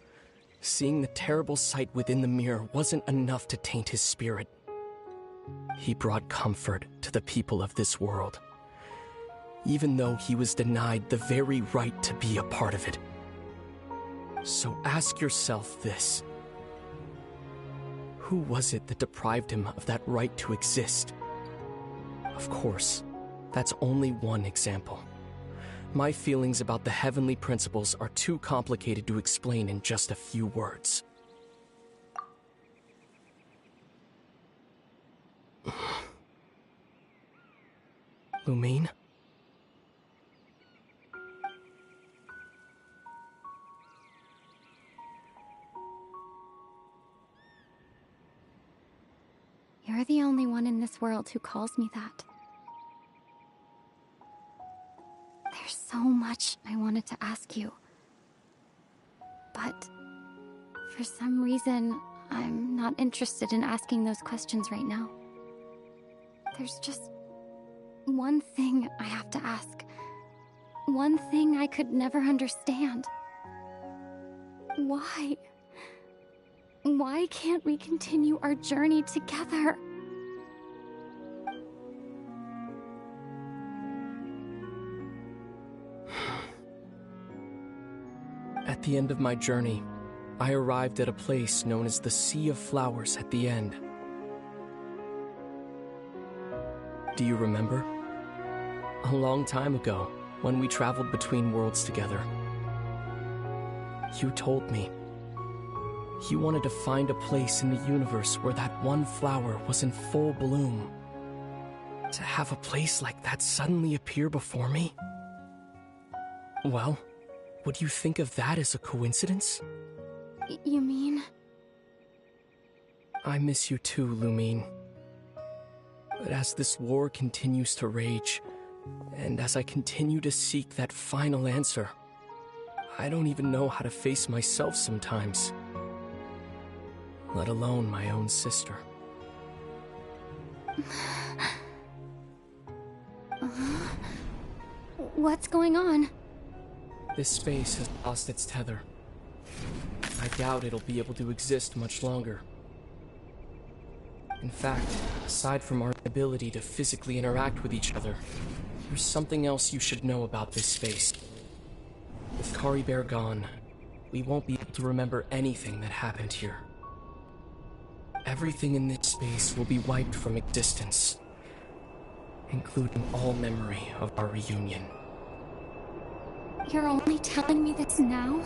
seeing the terrible sight within the mirror wasn't enough to taint his spirit. He brought comfort to the people of this world, even though he was denied the very right to be a part of it. So ask yourself this. Who was it that deprived him of that right to exist? Of course, that's only one example. My feelings about the heavenly principles are too complicated to explain in just a few words. Lumine? You're the only one in this world who calls me that. There's so much I wanted to ask you. But for some reason, I'm not interested in asking those questions right now. There's just one thing I have to ask. One thing I could never understand. Why? Why can't we continue our journey together? At the end of my journey, I arrived at a place known as the Sea of Flowers at the end. Do you remember? A long time ago, when we traveled between worlds together. You told me you wanted to find a place in the universe where that one flower was in full bloom. To have a place like that suddenly appear before me? Well, would you think of that as a coincidence? You mean? I miss you too, Lumine. But as this war continues to rage, and as I continue to seek that final answer, I don't even know how to face myself sometimes. Let alone my own sister. What's going on? This space has lost its tether. I doubt it'll be able to exist much longer. In fact, aside from our ability to physically interact with each other, there's something else you should know about this space. With Kari Bear gone, we won't be able to remember anything that happened here. Everything in this space will be wiped from existence, including all memory of our reunion. You're only telling me this now?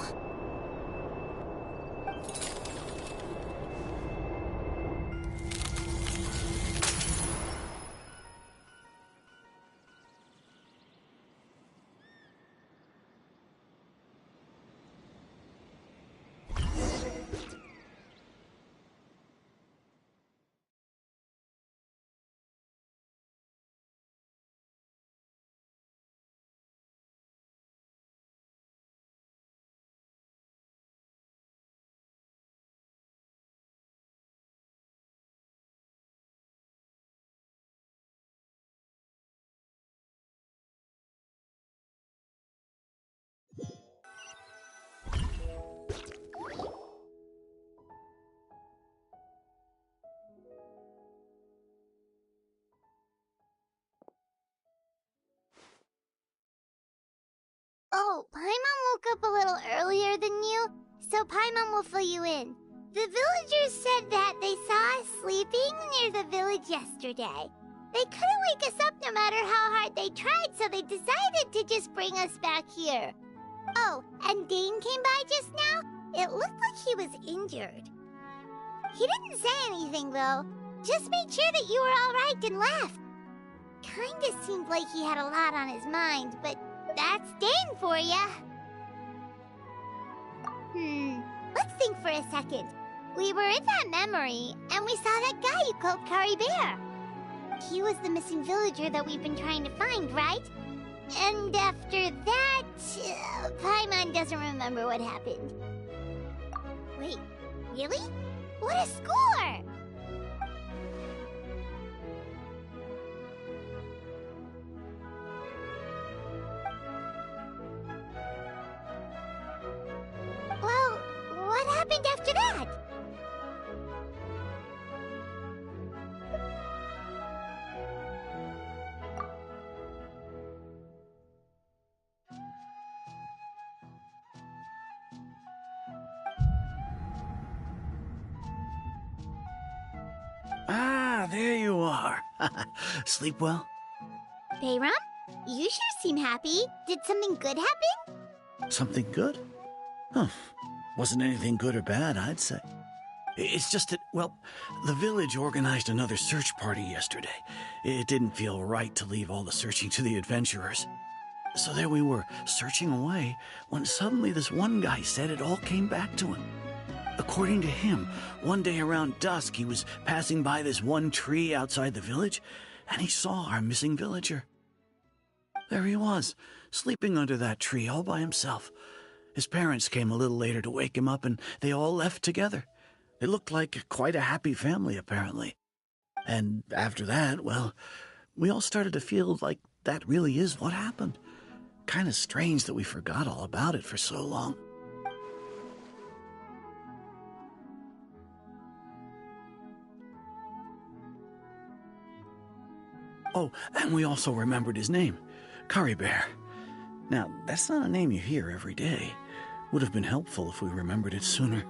Oh, Paimon woke up a little earlier than you, so Paimon will fill you in. The villagers said that they saw us sleeping near the village yesterday. They couldn't wake us up no matter how hard they tried, so they decided to just bring us back here. Oh, and Dane came by just now. It looked like he was injured. He didn't say anything, though. Just made sure that you were all right and left. Kinda seemed like he had a lot on his mind, but that's Dane for ya. Let's think for a second. We were in that memory, and we saw that guy you called Kari Bear. He was the missing villager that we've been trying to find, right? And after that, Paimon doesn't remember what happened. Wait, really? What a score! Well, what happened after that? Ah, there you are. Sleep well? Bayram? You sure seem happy. Did something good happen? Something good? Huh. Wasn't anything good or bad, I'd say. It's just that, well, the village organized another search party yesterday. It didn't feel right to leave all the searching to the adventurers. So there we were, searching away, when suddenly this one guy said it all came back to him. According to him, one day around dusk, he was passing by this one tree outside the village, and he saw our missing villager. There he was, sleeping under that tree all by himself. His parents came a little later to wake him up, and they all left together. They looked like quite a happy family, apparently. And after that, well, we all started to feel like that really is what happened. Kind of strange that we forgot all about it for so long. Oh, and we also remembered his name, Kari Bear. Now, that's not a name you hear every day. Would have been helpful if we remembered it sooner.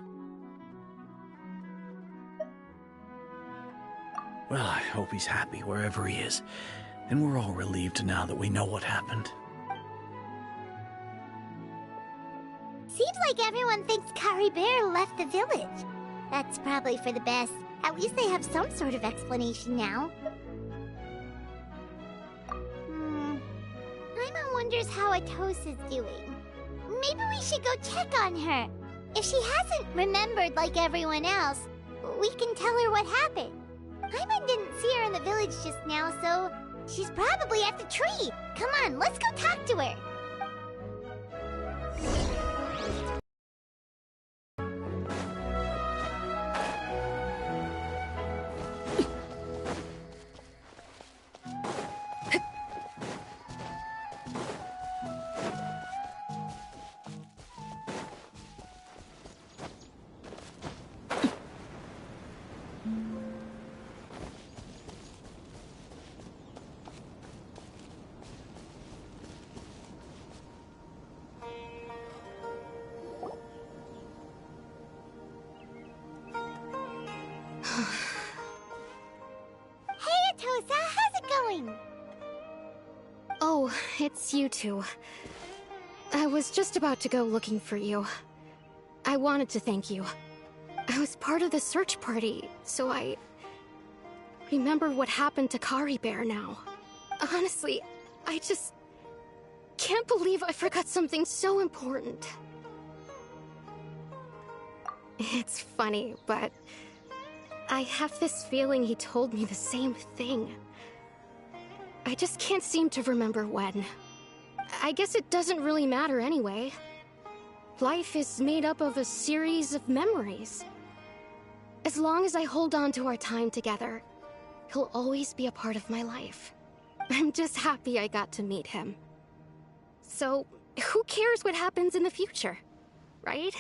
Well, I hope he's happy wherever he is, and we're all relieved now that we know what happened. Seems like everyone thinks Kari Bear left the village. That's probably for the best. At least they have some sort of explanation now. Paimon wonders how Atosa's doing. Maybe we should go check on her. If she hasn't remembered like everyone else, we can tell her what happened. Paimon didn't see her in the village just now, so she's probably at the tree. Come on, let's go talk to her. Oh, it's you two. I was just about to go looking for you. I wanted to thank you. I was part of the search party, so I remember what happened to Kari Bear now. Honestly, I just can't believe I forgot something so important. It's funny, but I have this feeling he told me the same thing. I just can't seem to remember when. I guess it doesn't really matter anyway. Life is made up of a series of memories. As long as I hold on to our time together, he'll always be a part of my life. I'm just happy I got to meet him. So, who cares what happens in the future, right?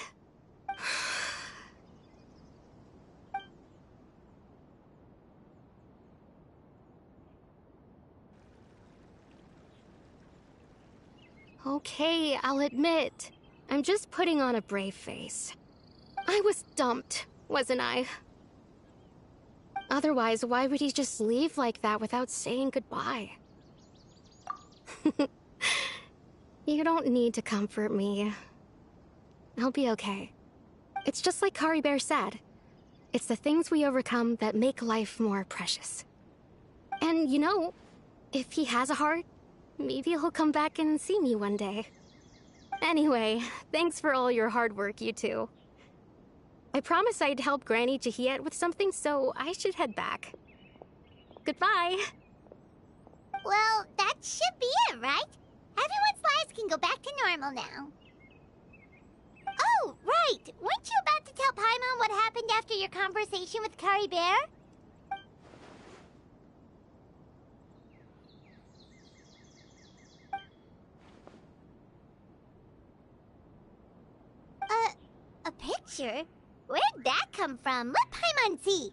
Okay, I'll admit. I'm just putting on a brave face. I was dumped, wasn't I? Otherwise, why would he just leave like that without saying goodbye? You don't need to comfort me. I'll be okay. It's just like Kari Bear said. It's the things we overcome that make life more precious. And you know, if he has a heart, maybe he'll come back and see me one day. Anyway, thanks for all your hard work, you two. I promised I'd help Granny Jahiet with something, so I should head back. Goodbye. Well, that should be it, right? Everyone's lives can go back to normal now. Oh, right! Weren't you about to tell Paimon what happened after your conversation with Curry Bear? A picture? Where'd that come from? Let Paimon see.